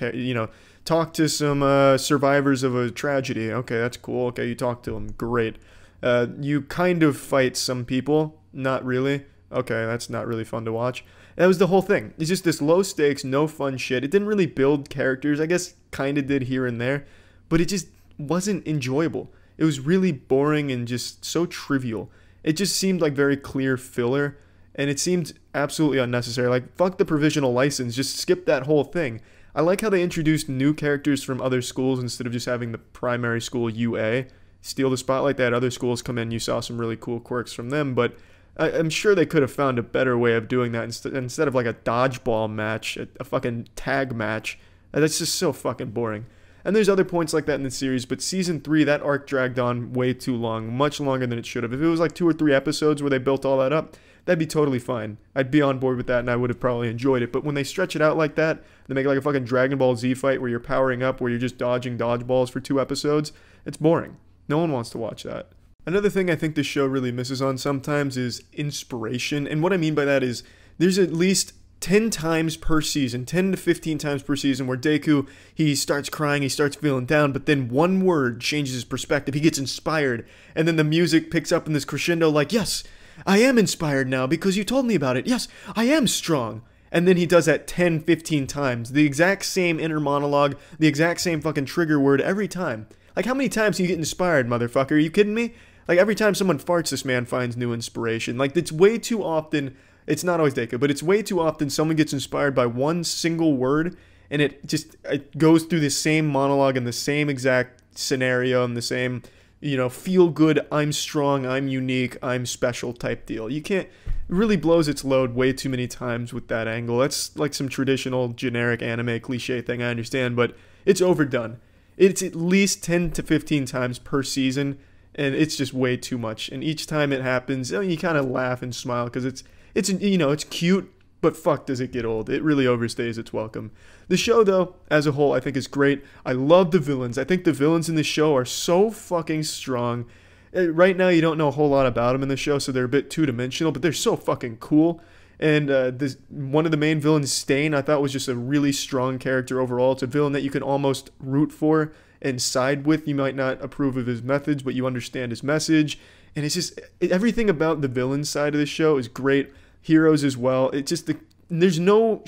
survivors of a tragedy. Okay, that's cool. Okay, you talk to them. Great. You kind of fight some people. Not really. Okay, that's not really fun to watch. That was the whole thing. It's just this low stakes, no fun shit. It didn't really build characters. I guess kind of did here and there, but it just wasn't enjoyable. It was really boring and just so trivial. It just seemed like very clear filler, and it seemed absolutely unnecessary. Like, fuck the provisional license, just skip that whole thing. I like how they introduced new characters from other schools instead of just having the primary school UA steal the spotlight. They had other schools come in, you saw some really cool quirks from them, but I'm sure they could have found a better way of doing that instead of like a dodgeball match, a fucking tag match. That's just so fucking boring. And there's other points like that in the series, but Season 3, that arc dragged on way too long, much longer than it should have. If it was like 2 or 3 episodes where they built all that up, that'd be totally fine. I'd be on board with that, and I would have probably enjoyed it. But when they stretch it out like that, they make like a fucking Dragon Ball Z fight where you're powering up, where you're just dodging dodgeballs for 2 episodes, it's boring. No one wants to watch that. Another thing I think this show really misses on sometimes is inspiration. And what I mean by that is there's at least 10 times per season, 10 to 15 times per season where Deku, he starts crying, he starts feeling down, but then one word changes his perspective. He gets inspired. And then the music picks up in this crescendo like, yes, I am inspired now because you told me about it. Yes, I am strong. And then he does that 10, 15 times. The exact same inner monologue, the exact same fucking trigger word every time. Like, how many times can you get inspired, motherfucker? Are you kidding me? Like, every time someone farts, this man finds new inspiration. Like, it's way too often, it's not always Deku, but it's way too often someone gets inspired by one single word, and it goes through the same monologue and the same exact scenario and the same, feel good, I'm strong, I'm unique, I'm special type deal. You can't, it really blows its load way too many times with that angle. That's like some traditional generic anime cliche thing, I understand, but it's overdone. It's at least 10 to 15 times per season, and it's just way too much. And each time it happens, you kind of laugh and smile because it's cute, but fuck does it get old. It really overstays its welcome. The show, though, as a whole, I think is great. I love the villains. I think the villains in the show are so fucking strong. Right now, you don't know a whole lot about them in the show, so they're a bit two-dimensional, but they're so fucking cool. And one of the main villains, Stain, I thought was just a really strong character overall. It's a villain that you can almost root for and side with. You might not approve of his methods, but you understand his message. And it's just, everything about the villain side of the show is great. Heroes as well. It's just, there's no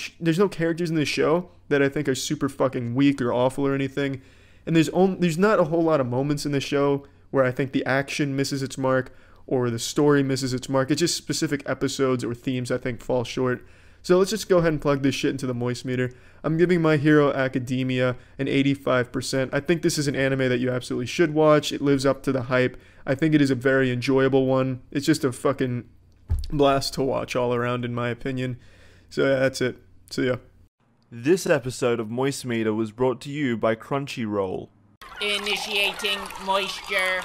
characters in the show that I think are super fucking weak or awful or anything. And there's not a whole lot of moments in the show where I think the action misses its mark or the story misses its mark. It's just specific episodes or themes I think fall short. So let's just go ahead and plug this shit into the Moist Meter. I'm giving My Hero Academia an 85%. I think this is an anime that you absolutely should watch. It lives up to the hype. I think it is a very enjoyable one. It's just a fucking blast to watch all around, in my opinion. So yeah, that's it. See ya. This episode of Moist Meter was brought to you by Crunchyroll. Initiating moisture.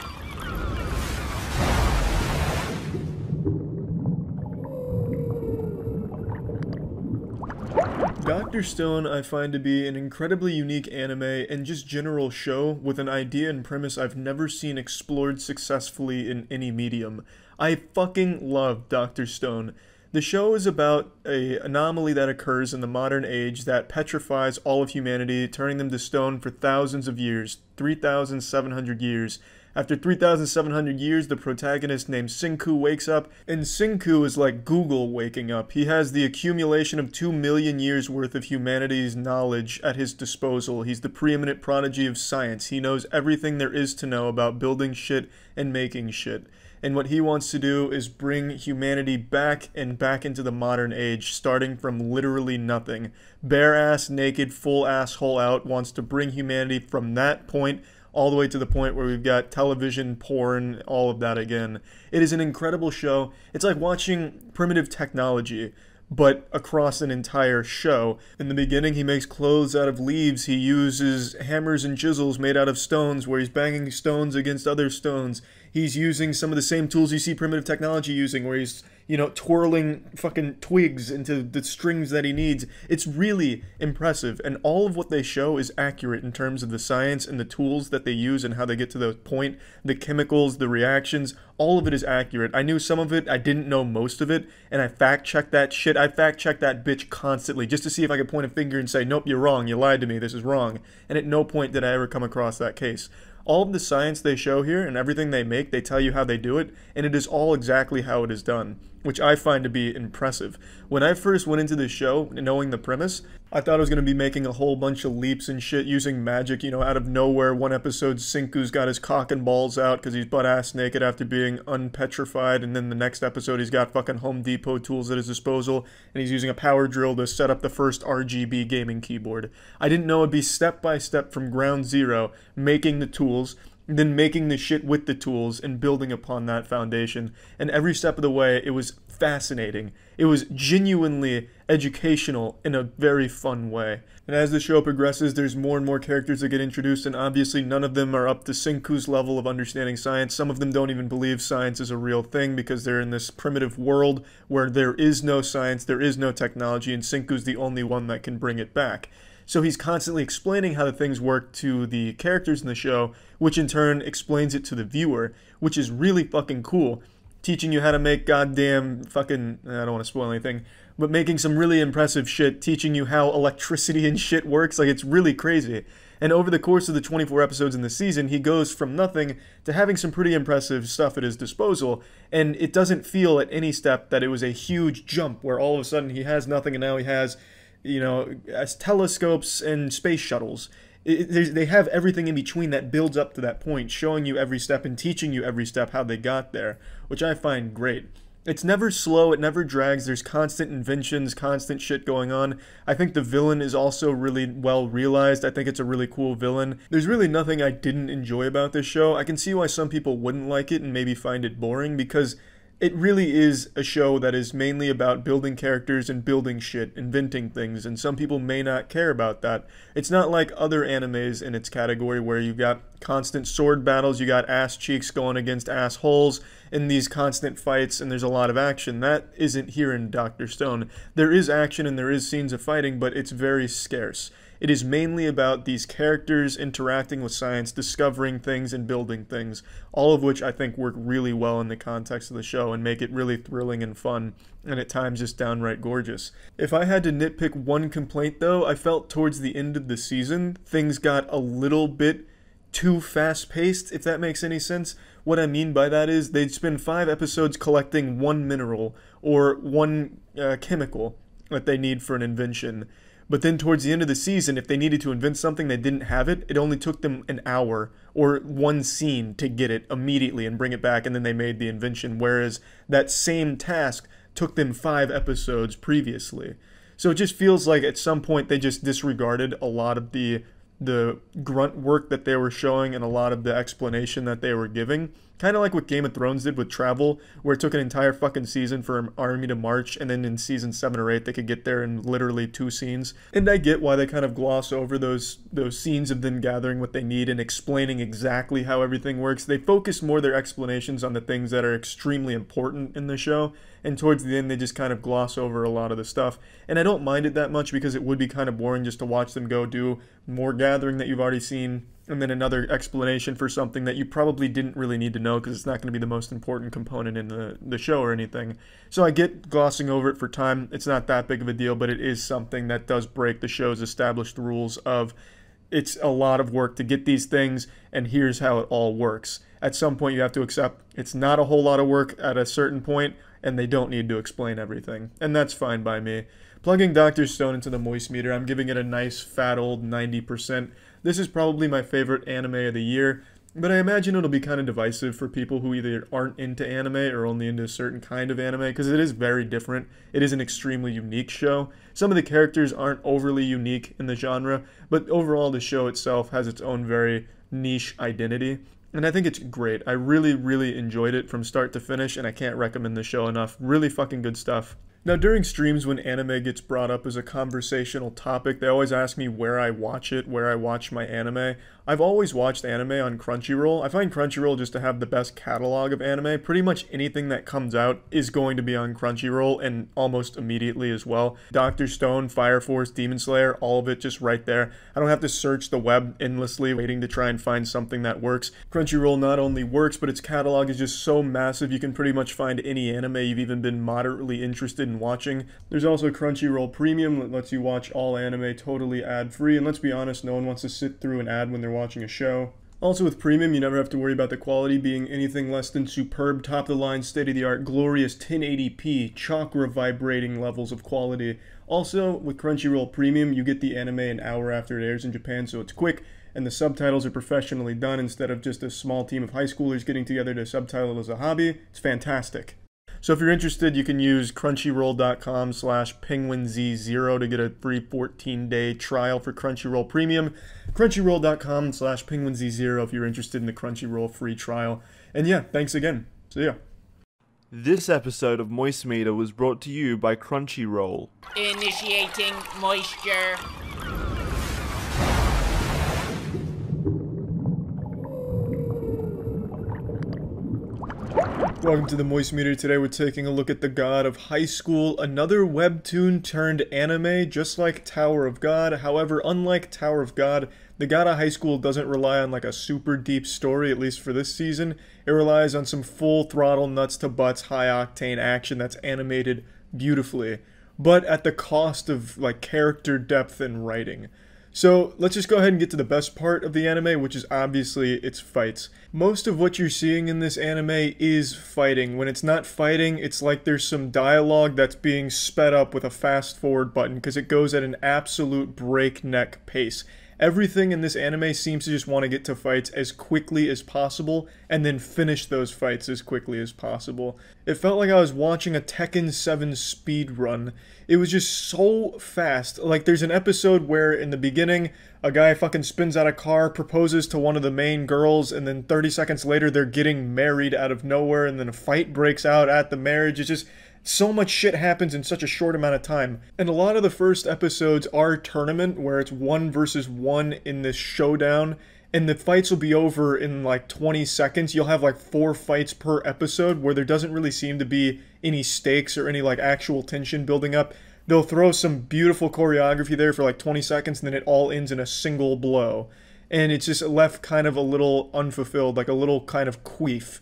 Dr. Stone I find to be an incredibly unique anime and just general show with an idea and premise I've never seen explored successfully in any medium. I fucking love Dr. Stone. The show is about an anomaly that occurs in the modern age that petrifies all of humanity, turning them to stone for thousands of years, 3,700 years. After 3,700 years, the protagonist named Senku wakes up, and Senku is like Google waking up. He has the accumulation of 2 million years worth of humanity's knowledge at his disposal. He's the preeminent prodigy of science. He knows everything there is to know about building shit and making shit. And what he wants to do is bring humanity back and back into the modern age, starting from literally nothing. Bare ass, naked, full asshole out, wants to bring humanity from that point all the way to the point where we've got television, porn, all of that again. It is an incredible show. It's like watching primitive technology, but across an entire show. In the beginning, he makes clothes out of leaves. He uses hammers and chisels made out of stones, where he's banging stones against other stones. He's using some of the same tools you see primitive technology using, where he's, twirling fucking twigs into the strings that he needs. It's really impressive, and all of what they show is accurate in terms of the science and the tools that they use and how they get to the point, the chemicals, the reactions, all of it is accurate. I knew some of it, I didn't know most of it, and I fact-checked that shit. I fact-checked that bitch constantly, just to see if I could point a finger and say, nope, you're wrong, you lied to me, this is wrong, and at no point did I ever come across that case. All of the science they show here and everything they make, they tell you how they do it, and it is all exactly how it is done, which I find to be impressive. When I first went into this show, knowing the premise, I thought I was going to be making a whole bunch of leaps and shit using magic, out of nowhere. One episode, Senku's got his cock and balls out because he's butt-ass naked after being unpetrified, and then the next episode he's got fucking Home Depot tools at his disposal, and he's using a power drill to set up the first RGB gaming keyboard. I didn't know it'd be step by step from ground zero, making the tools, then making the shit with the tools and building upon that foundation. And every step of the way, it was fascinating. It was genuinely educational in a very fun way. And as the show progresses, there's more and more characters that get introduced, and obviously none of them are up to Senku's level of understanding science. Some of them don't even believe science is a real thing because they're in this primitive world where there is no science, there is no technology, and Senku's the only one that can bring it back. So he's constantly explaining how the things work to the characters in the show, which in turn explains it to the viewer, which is really fucking cool. Teaching you how to make goddamn fucking, I don't want to spoil anything, but making some really impressive shit, teaching you how electricity and shit works. Like, it's really crazy. And over the course of the 24 episodes in the season, he goes from nothing to having some pretty impressive stuff at his disposal, and it doesn't feel at any step that it was a huge jump where all of a sudden he has nothing and now he has, as telescopes and space shuttles. They have everything in between that builds up to that point, showing you every step and teaching you every step how they got there, which I find great. It's never slow, it never drags, there's constant inventions, constant shit going on. I think the villain is also really well realized. I think it's a really cool villain. There's really nothing I didn't enjoy about this show. I can see why some people wouldn't like it and maybe find it boring, because it really is a show that is mainly about building characters and building shit, inventing things, and some people may not care about that. It's not like other animes in its category where you got constant sword battles, you got ass cheeks going against assholes in these constant fights, and there's a lot of action. That isn't here in Dr. Stone. There is action and there is scenes of fighting, but it's very scarce. It is mainly about these characters interacting with science, discovering things, and building things, all of which I think work really well in the context of the show and make it really thrilling and fun, and at times just downright gorgeous. If I had to nitpick one complaint, though, I felt towards the end of the season, things got a little bit too fast-paced, if that makes any sense. What I mean by that is they'd spend 5 episodes collecting one mineral or one chemical that they need for an invention. But then towards the end of the season, if they needed to invent something, they didn't have it, it only took them an hour or one scene to get it immediately and bring it back, and then they made the invention, whereas that same task took them 5 episodes previously. So it just feels like at some point they just disregarded a lot of the grunt work that they were showing and a lot of the explanation that they were giving. Kind of like what Game of Thrones did with travel, where it took an entire fucking season for an army to march, and then in season 7 or 8 they could get there in literally 2 scenes. And I get why they kind of gloss over those scenes of them gathering what they need and explaining exactly how everything works. They focus more their explanations on the things that are extremely important in the show, and towards the end they just kind of gloss over a lot of the stuff. And I don't mind it that much because it would be kind of boring just to watch them go do more gathering that you've already seen, and then another explanation for something that you probably didn't really need to know because it's not going to be the most important component in the show or anything. So I get glossing over it for time. It's not that big of a deal, but it is something that does break the show's established rules of it's a lot of work to get these things, and here's how it all works. At some point you have to accept it's not a whole lot of work at a certain point, and they don't need to explain everything. And that's fine by me. Plugging Dr. Stone into the moist meter, I'm giving it a nice fat old 90%. This is probably my favorite anime of the year, but I imagine it'll be kind of divisive for people who either aren't into anime or only into a certain kind of anime, because it is very different. It is an extremely unique show. Some of the characters aren't overly unique in the genre, but overall the show itself has its own very niche identity. And I think it's great. I really, really enjoyed it from start to finish, and I can't recommend the show enough. Really fucking good stuff. Now, during streams when anime gets brought up as a conversational topic, they always ask me where I watch it, where I watch my anime. I've always watched anime on Crunchyroll. I find Crunchyroll just to have the best catalog of anime. Pretty much anything that comes out is going to be on Crunchyroll, and almost immediately as well. Dr. Stone, Fire Force, Demon Slayer, all of it just right there. I don't have to search the web endlessly waiting to try and find something that works. Crunchyroll not only works, but its catalog is just so massive you can pretty much find any anime you've even been moderately interested in watching. There's also Crunchyroll Premium that lets you watch all anime totally ad-free, and let's be honest, no one wants to sit through an ad when they're watching a show. Also with Premium, you never have to worry about the quality being anything less than superb, top-of-the-line, state-of-the-art, glorious 1080p, chakra vibrating levels of quality. Also, with Crunchyroll Premium, you get the anime an hour after it airs in Japan, so it's quick, and the subtitles are professionally done instead of just a small team of high schoolers getting together to subtitle as a hobby. It's fantastic. So if you're interested, you can use crunchyroll.com/penguinz0 to get a free 14-day trial for Crunchyroll Premium. Crunchyroll.com/penguinz0 if you're interested in the Crunchyroll free trial. And yeah, thanks again. See ya. This episode of Moist Meter was brought to you by Crunchyroll. Initiating moisture. Welcome to the Moist Meter. Today we're taking a look at The God of High School, another webtoon turned anime, just like Tower of God. However, unlike Tower of God, The God of High School doesn't rely on like a super deep story, at least for this season. It relies on some full throttle, nuts to butts, high octane action that's animated beautifully, but at the cost of like character depth and writing. So let's just go ahead and get to the best part of the anime, which is obviously its fights. Most of what you're seeing in this anime is fighting. When it's not fighting, it's like there's some dialogue that's being sped up with a fast forward button because it goes at an absolute breakneck pace. Everything in this anime seems to just want to get to fights as quickly as possible and then finish those fights as quickly as possible. It felt like I was watching a Tekken 7 speed run. It was just so fast. Like there's an episode where in the beginning a guy fucking spins out a car, proposes to one of the main girls, and then 30 seconds later they're getting married out of nowhere, and then a fight breaks out at the marriage. It's just so much shit happens in such a short amount of time. And a lot of the first episodes are tournament, where it's 1 versus 1 in this showdown, and the fights will be over in like 20 seconds. You'll have like 4 fights per episode where there doesn't really seem to be any stakes or any like actual tension building up. They'll throw some beautiful choreography there for like 20 seconds, and then it all ends in a single blow. And it's just left kind of a little unfulfilled, like a little kind of queef.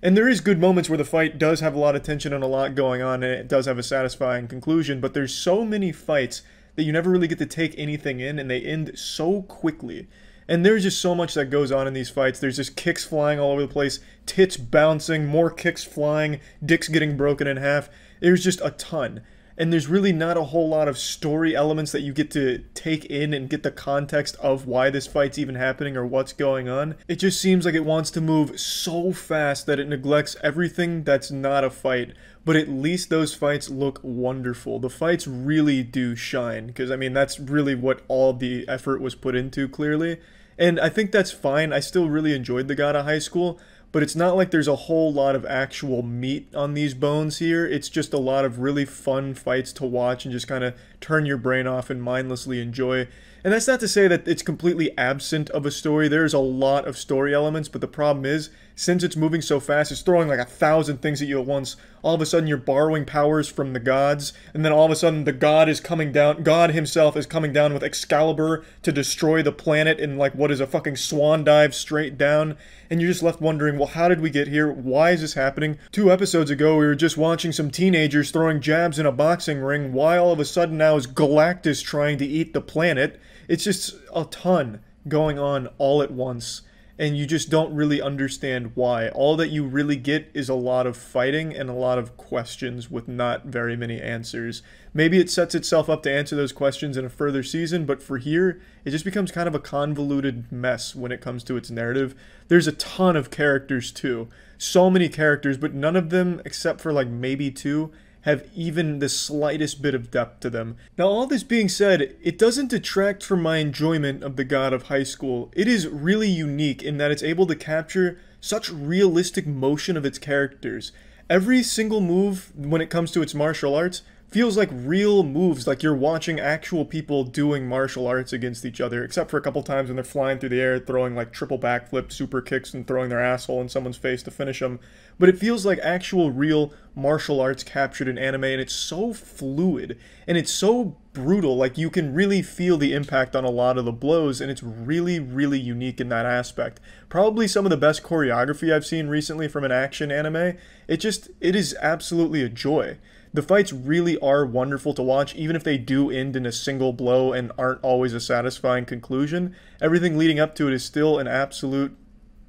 And there is good moments where the fight does have a lot of tension and a lot going on, and it does have a satisfying conclusion, but there's so many fights that you never really get to take anything in, and they end so quickly. And there's just so much that goes on in these fights. There's just kicks flying all over the place, tits bouncing, more kicks flying, dicks getting broken in half. There's just a ton. And there's really not a whole lot of story elements that you get to take in and get the context of why this fight's even happening or what's going on. It just seems like it wants to move so fast that it neglects everything that's not a fight. But at least those fights look wonderful. The fights really do shine, because I mean that's really what all the effort was put into, clearly. And I think that's fine. I still really enjoyed The God of High School, but it's not like there's a whole lot of actual meat on these bones here. It's just a lot of really fun fights to watch and just kind of turn your brain off and mindlessly enjoy. And that's not to say that it's completely absent of a story. There's a lot of story elements, but the problem is, since it's moving so fast, it's throwing like 1,000 things at you at once. All of a sudden you're borrowing powers from the gods, and then all of a sudden the god is coming down, God himself is coming down with Excalibur to destroy the planet in like what is a fucking swan dive straight down, and you're just left wondering, well, how did we get here? Why is this happening? 2 episodes ago we were just watching some teenagers throwing jabs in a boxing ring. Why all of a sudden now is Galactus trying to eat the planet? It's just a ton going on all at once, and you just don't really understand why. All that you really get is a lot of fighting and a lot of questions with not very many answers. Maybe it sets itself up to answer those questions in a further season, but for here, it just becomes kind of a convoluted mess when it comes to its narrative. There's a ton of characters too. So many characters, but none of them, except for like maybe 2, have even the slightest bit of depth to them. Now, all this being said, it doesn't detract from my enjoyment of The God of High School. It is really unique in that it's able to capture such realistic motion of its characters. Every single move, when it comes to its martial arts, feels like real moves, like you're watching actual people doing martial arts against each other, except for a couple times when they're flying through the air, throwing like triple backflip super kicks and throwing their asshole in someone's face to finish them. But it feels like actual real martial arts captured in anime, and it's so fluid, and it's so brutal, like you can really feel the impact on a lot of the blows, and it's really, really unique in that aspect. Probably some of the best choreography I've seen recently from an action anime. It is absolutely a joy. The fights really are wonderful to watch, even if they do end in a single blow and aren't always a satisfying conclusion. Everything leading up to it is still an absolute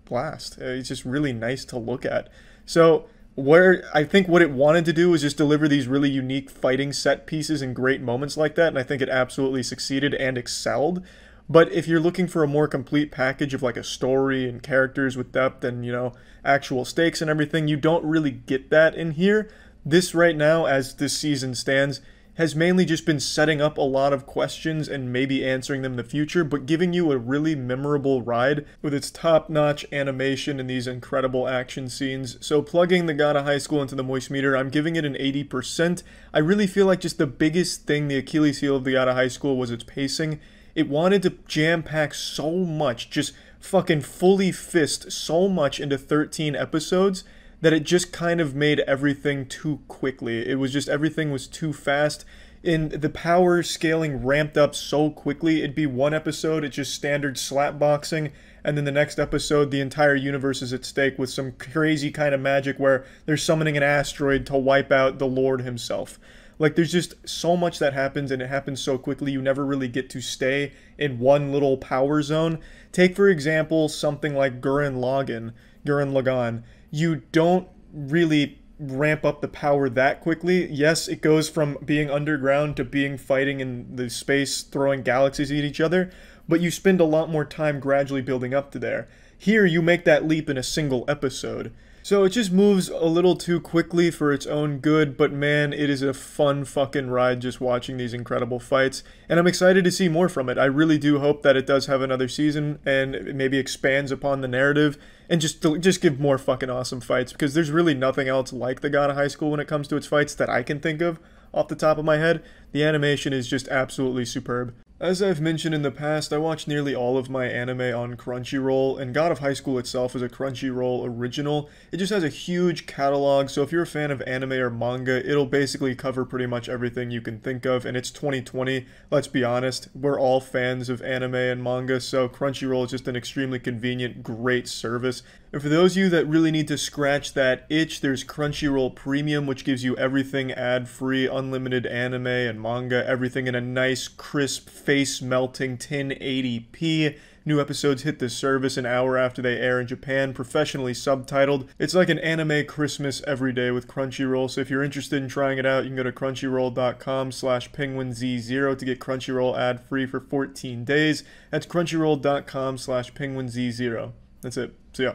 blast. It's just really nice to look at. So where I think what it wanted to do was just deliver these really unique fighting set pieces and great moments like that, and I think it absolutely succeeded and excelled. But if you're looking for a more complete package of like a story and characters with depth and, you know, actual stakes and everything, you don't really get that in here. This right now, as this season stands, has mainly just been setting up a lot of questions and maybe answering them in the future, but giving you a really memorable ride with its top-notch animation and these incredible action scenes. So plugging the God of High School into the Moist Meter, I'm giving it an 80%. I really feel like just the biggest thing, the Achilles heel of the God of High School, was its pacing. It wanted to jam-pack so much, just fucking fully fist so much into 13 episodes that it just kind of made everything too quickly. It was just, everything was too fast. And the power scaling ramped up so quickly. It'd be one episode, it's just standard slap boxing, and then the next episode, the entire universe is at stake with some crazy kind of magic where they're summoning an asteroid to wipe out the Lord himself. Like, there's just so much that happens, and it happens so quickly, you never really get to stay in one little power zone. Take, for example, something like Gurren Lagann. You don't really ramp up the power that quickly. Yes, it goes from being underground to being fighting in the space, throwing galaxies at each other, but you spend a lot more time gradually building up to there. Here, you make that leap in a single episode. So it just moves a little too quickly for its own good, but man, it is a fun fucking ride just watching these incredible fights, and I'm excited to see more from it. I really do hope that it does have another season, and it maybe expands upon the narrative, and just give more fucking awesome fights, because there's really nothing else like the God of High School when it comes to its fights that I can think of off the top of my head. The animation is just absolutely superb. As I've mentioned in the past, I watch nearly all of my anime on Crunchyroll, and God of High School itself is a Crunchyroll original. It just has a huge catalog, so if you're a fan of anime or manga, it'll basically cover pretty much everything you can think of, and it's 2020, let's be honest, we're all fans of anime and manga, so Crunchyroll is just an extremely convenient, great service. And for those of you that really need to scratch that itch, there's Crunchyroll Premium, which gives you everything ad-free, unlimited anime and manga, everything in a nice, crisp, face-melting 1080p. New episodes hit the service an hour after they air in Japan, professionally subtitled. It's like an anime Christmas every day with Crunchyroll, so if you're interested in trying it out, you can go to crunchyroll.com/Penguinz0 to get Crunchyroll ad-free for 14 days. That's crunchyroll.com/Penguinz0. That's it. See ya.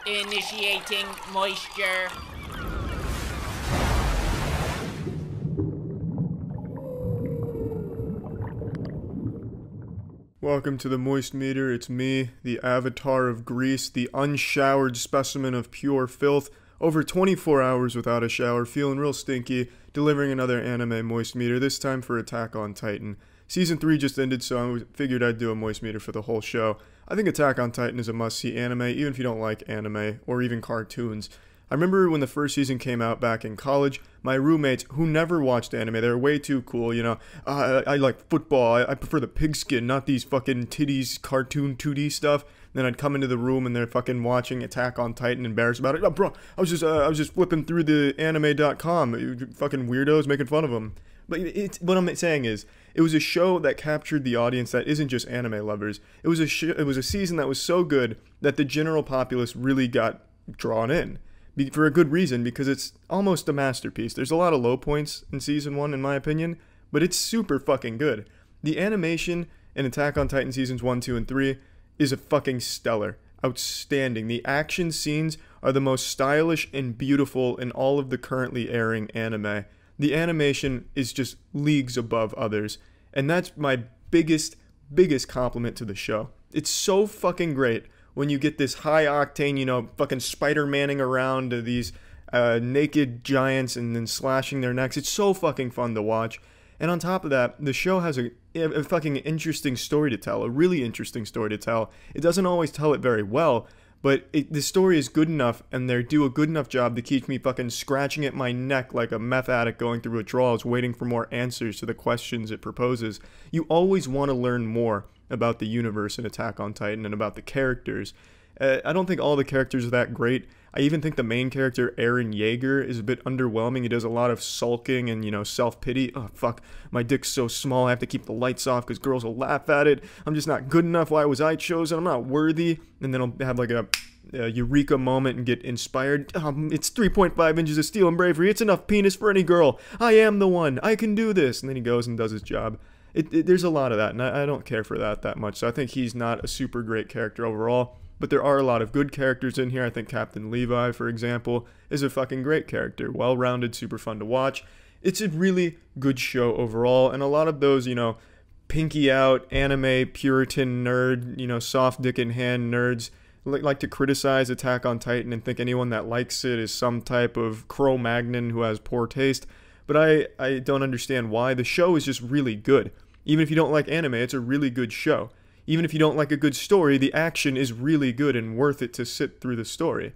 Initiating moisture. Welcome to the Moist Meter. It's me, the avatar of Greece, the unshowered specimen of pure filth. Over 24 hours without a shower, feeling real stinky, delivering another anime Moist Meter, this time for Attack on Titan. Season 3 just ended, so I figured I'd do a Moist Meter for the whole show. I think Attack on Titan is a must-see anime, even if you don't like anime, or even cartoons. I remember when the first season came out back in college, my roommates, who never watched anime, they were way too cool, you know, I like football, I prefer the pigskin, not these fucking titties, cartoon 2D stuff. Then I'd come into the room and they're fucking watching Attack on Titan, embarrassed about it. Oh, bro, I was just flipping through the anime.com, fucking weirdos making fun of them. But what I'm saying is, it was a show that captured the audience that isn't just anime lovers. It was a season that was so good that the general populace really got drawn in. For a good reason, because it's almost a masterpiece. There's a lot of low points in Season 1, in my opinion, but it's super fucking good. The animation in Attack on Titan Seasons 1, 2, and 3 is a fucking stellar. Outstanding. The action scenes are the most stylish and beautiful in all of the currently airing anime. The animation is just leagues above others, and that's my biggest compliment to the show. It's so fucking great when you get this high octane, you know, fucking Spider-Manning around these naked giants and then slashing their necks. It's so fucking fun to watch. And on top of that, the show has a fucking interesting story to tell, a really interesting story to tell. It doesn't always tell it very well, but the story is good enough, and they do a good enough job to keep me fucking scratching at my neck like a meth addict going through withdrawals, waiting for more answers to the questions it proposes. You always want to learn more about the universe in Attack on Titan and about the characters. I don't think all the characters are that great. I even think the main character, Eren Yeager, is a bit underwhelming. He does a lot of sulking and, you know, self-pity. Oh, fuck, my dick's so small, I have to keep the lights off because girls will laugh at it. I'm just not good enough. Why was I chosen? I'm not worthy. And then I'll have like a eureka moment and get inspired. It's 3.5 inches of steel and bravery. It's enough penis for any girl. I am the one. I can do this. And then he goes and does his job. There's a lot of that, and I don't care for that much. So I think he's not a super great character overall. But there are a lot of good characters in here. I think Captain Levi, for example, is a fucking great character. Well-rounded, super fun to watch. It's a really good show overall, and a lot of those, pinky out, anime, Puritan nerd, soft dick in hand nerds like to criticize Attack on Titan and think anyone that likes it is some type of Cro-Magnon who has poor taste. But I don't understand why. The show is just really good. Even if you don't like anime, it's a really good show. Even if you don't like a good story, the action is really good and worth it to sit through the story.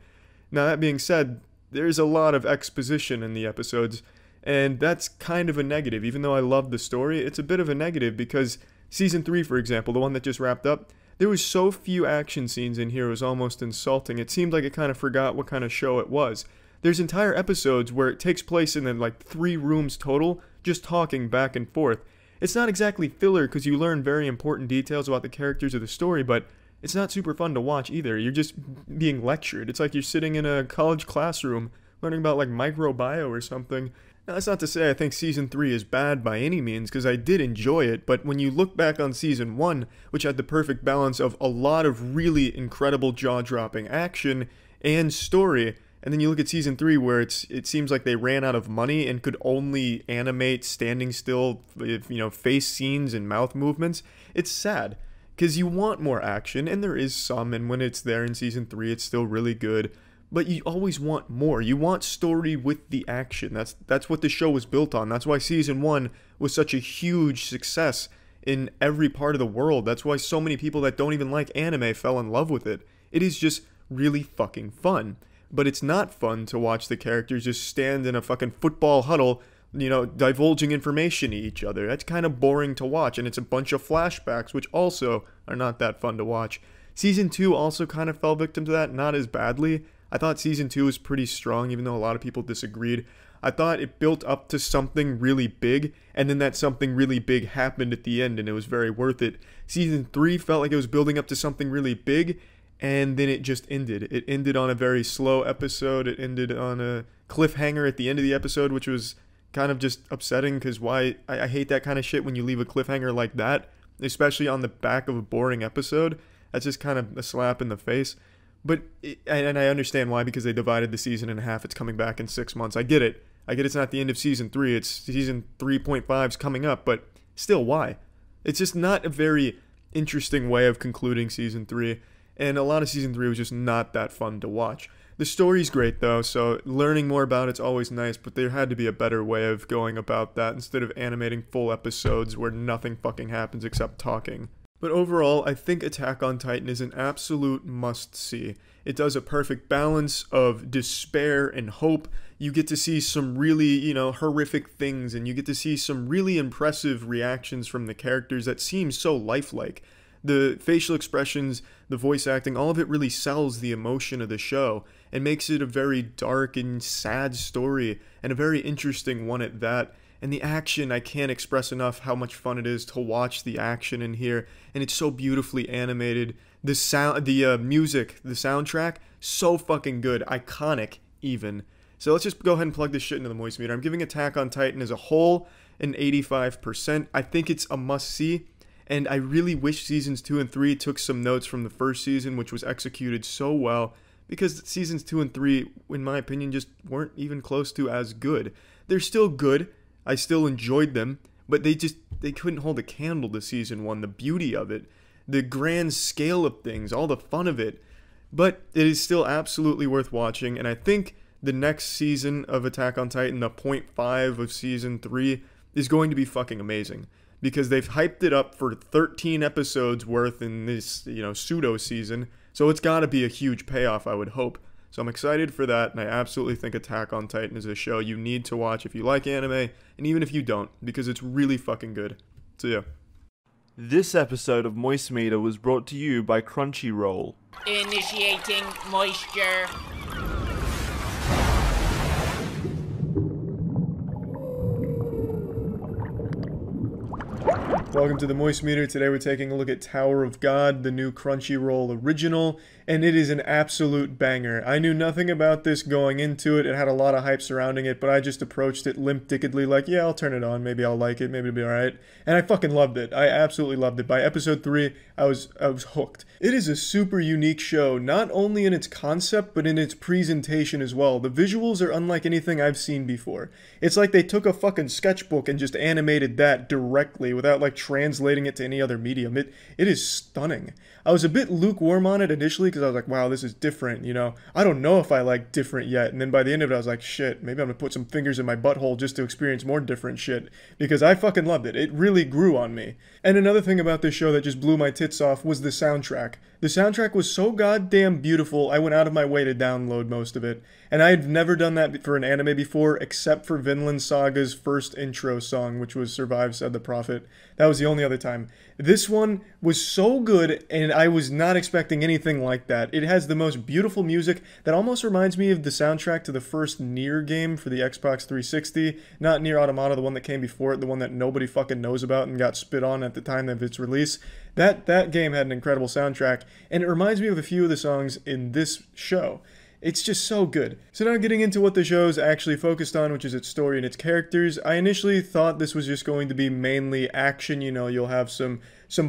Now, that being said, there's a lot of exposition in the episodes, and that's kind of a negative. Even though I love the story, it's a bit of a negative because Season 3, for example, the one that just wrapped up, there was so few action scenes in here it was almost insulting. It seemed like it kind of forgot what kind of show it was. There's entire episodes where it takes place in then like 3 rooms total, just talking back and forth. It's not exactly filler because you learn very important details about the characters of the story, but it's not super fun to watch either. You're just being lectured. It's like you're sitting in a college classroom learning about like microbiome or something. Now, that's not to say I think Season 3 is bad by any means, because I did enjoy it, but when you look back on Season 1, which had the perfect balance of a lot of really incredible jaw-dropping action and story, and then you look at Season 3 where it seems like they ran out of money and could only animate standing still, face scenes and mouth movements. It's sad, because you want more action, and there is some, and when it's there in Season 3, it's still really good. But you always want more. You want story with the action. That's what the show was built on. That's why Season 1 was such a huge success in every part of the world. That's why so many people that don't even like anime fell in love with it. It is just really fucking fun. But it's not fun to watch the characters just stand in a fucking football huddle, divulging information to each other. That's kind of boring to watch, and it's a bunch of flashbacks, which also are not that fun to watch. Season 2 also kind of fell victim to that, not as badly. I thought Season 2 was pretty strong, even though a lot of people disagreed. I thought it built up to something really big, and then that something really big happened at the end, and it was very worth it. Season 3 felt like it was building up to something really big, and then it just ended. It ended on a very slow episode. It ended on a cliffhanger at the end of the episode, which was kind of just upsetting, because I hate that kind of shit when you leave a cliffhanger like that, especially on the back of a boring episode. That's just kind of a slap in the face. But, and I understand why, because they divided the season in half. It's coming back in 6 months. I get it. It's not the end of Season 3. It's Season 3.5's coming up, but still, why? It's just not a very interesting way of concluding Season 3, and a lot of Season 3 was just not that fun to watch. The story's great, though, so learning more about it's always nice, but there had to be a better way of going about that instead of animating full episodes where nothing fucking happens except talking. But overall, I think Attack on Titan is an absolute must-see. It does a perfect balance of despair and hope. You get to see some really, horrific things, and you get to see some really impressive reactions from the characters that seem so lifelike. The facial expressions, the voice acting, all of it really sells the emotion of the show and makes it a very dark and sad story, and a very interesting one at that. And the action, I can't express enough how much fun it is to watch the action in here, and it's so beautifully animated. The sound, the music, the soundtrack, so fucking good, iconic even. So let's just go ahead and plug this shit into the Moist Meter. I'm giving Attack on Titan as a whole an 85%. I think it's a must-see, and I really wish Seasons 2 and 3 took some notes from the first season, which was executed so well, because Seasons 2 and 3, in my opinion, just weren't even close to as good. They're still good. I still enjoyed them, but they couldn't hold a candle to Season 1, the beauty of it, the grand scale of things, all the fun of it. But it is still absolutely worth watching, and I think the next season of Attack on Titan, the 0.5 of Season 3, is going to be fucking amazing, because they've hyped it up for 13 episodes worth in this, pseudo season, so it's gotta be a huge payoff, I would hope. So I'm excited for that, and I absolutely think Attack on Titan is a show you need to watch if you like anime, and even if you don't, because it's really fucking good. So yeah. This episode of Moist Meter was brought to you by Crunchyroll. Initiating moisture. Welcome to the Moist Meter. Today we're taking a look at Tower of God, the new Crunchyroll original, and it is an absolute banger. I knew nothing about this going into it. It had a lot of hype surrounding it, but I just approached it limp-dickedly like, yeah, I'll turn it on. Maybe I'll like it. Maybe it'll be alright. And I fucking loved it. I absolutely loved it. By episode 3, I was hooked. It is a super unique show, not only in its concept, but in its presentation as well. The visuals are unlike anything I've seen before. It's like they took a fucking sketchbook and just animated that directly without like translating it to any other medium. It is stunning. I was a bit lukewarm on it initially because I was like, wow, this is different, you know. I don't know if I like different yet. And then by the end of it, I was like, shit, maybe I'm gonna put some fingers in my butthole just to experience more different shit, because I fucking loved it. It really grew on me. And another thing about this show that just blew my tits off was the soundtrack. The soundtrack was so goddamn beautiful, I went out of my way to download most of it. And I had never done that for an anime before, except for Vinland Saga's first intro song, which was Survive Said the Prophet. That was the only other time. This one was so good, and I was not expecting anything like that. It has the most beautiful music that almost reminds me of the soundtrack to the first Nier game for the Xbox 360. Not Nier Automata, the one that came before it, the one that nobody fucking knows about and got spit on at the time of its release. That game had an incredible soundtrack, and it reminds me of a few of the songs in this show. It's just so good. So now getting into what the show's actually focused on, which is its story and its characters. I initially thought this was just going to be mainly action. You know, you'll have some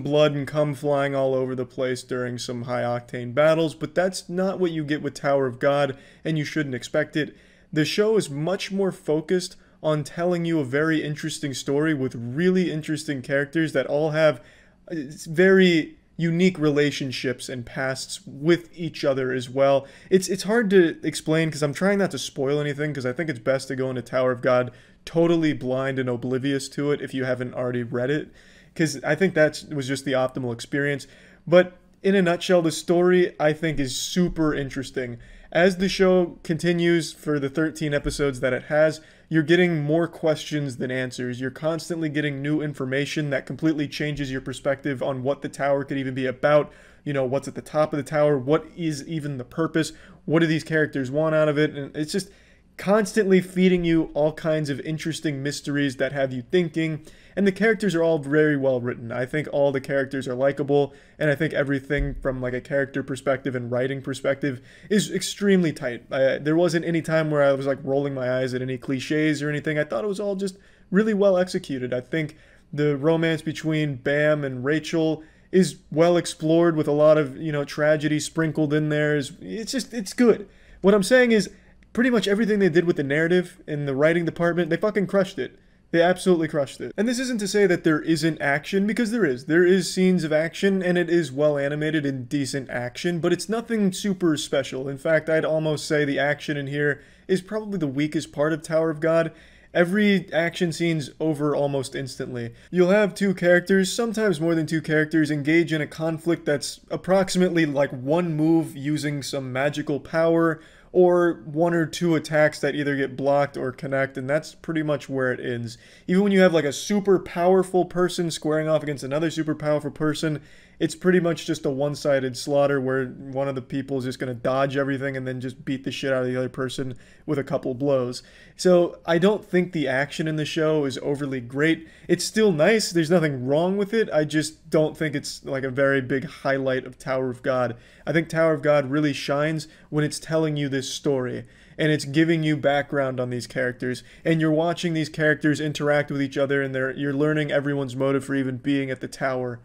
blood and cum flying all over the place during some high-octane battles, but that's not what you get with Tower of God, and you shouldn't expect it. The show is much more focused on telling you a very interesting story with really interesting characters that all have very unique relationships and pasts with each other as well. It's hard to explain because I'm trying not to spoil anything, because I think it's best to go into Tower of God totally blind and oblivious to it if you haven't already read it, because I think that was just the optimal experience. But in a nutshell, the story I think is super interesting. As the show continues for the 13 episodes that it has, you're getting more questions than answers. You're constantly getting new information that completely changes your perspective on what the tower could even be about. You know, what's at the top of the tower? What is even the purpose? What do these characters want out of it? And it's just constantly feeding you all kinds of interesting mysteries that have you thinking. And the characters are all very well written. I think all the characters are likable, and I think everything from like a character perspective and writing perspective is extremely tight. There wasn't any time where I was like rolling my eyes at any cliches or anything. I thought it was all just really well executed. I think the romance between Bam and Rachel is well explored with a lot of, you know, tragedy sprinkled in there. It's good. What I'm saying is pretty much everything they did with the narrative in the writing department, they fucking crushed it. They absolutely crushed it. And this isn't to say that there isn't action, because there is. There is scenes of action, and it is well animated and decent action, but it's nothing super special. In fact, I'd almost say the action in here is probably the weakest part of Tower of God. Every action scene's over almost instantly. You'll have two characters, sometimes more than two characters, engage in a conflict that's approximately like one move using some magical power, or one or two attacks that either get blocked or connect, and that's pretty much where it ends. Even when you have like a super powerful person squaring off against another super powerful person, it's pretty much just a one-sided slaughter where one of the people is just going to dodge everything and then just beat the shit out of the other person with a couple blows. So I don't think the action in the show is overly great. It's still nice. There's nothing wrong with it. I just don't think it's like a very big highlight of Tower of God. I think Tower of God really shines when it's telling you this story, and it's giving you background on these characters, and you're watching these characters interact with each other, and you're learning everyone's motive for even being at the tower.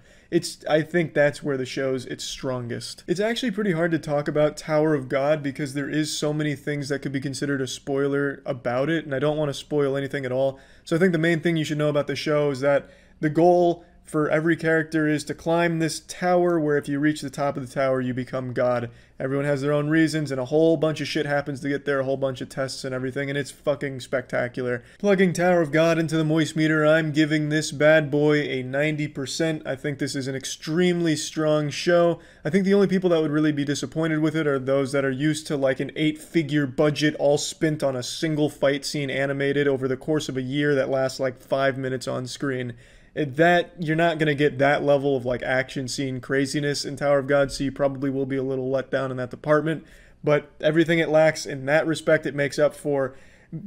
I think that's where the show's its strongest. It's actually pretty hard to talk about Tower of God because there is so many things that could be considered a spoiler about it, and I don't want to spoil anything at all. So I think the main thing you should know about the show is that the goal for every character is to climb this tower where if you reach the top of the tower, you become God. Everyone has their own reasons, and a whole bunch of shit happens to get there, a whole bunch of tests and everything, and it's fucking spectacular. Plugging Tower of God into the Moist Meter, I'm giving this bad boy a 90%. I think this is an extremely strong show. I think the only people that would really be disappointed with it are those that are used to like an 8-figure budget all spent on a single fight scene animated over the course of a year that lasts like 5 minutes on screen. That you're not going to get that level of like action scene craziness in Tower of God, so you probably will be a little let down in that department. But everything it lacks in that respect, it makes up for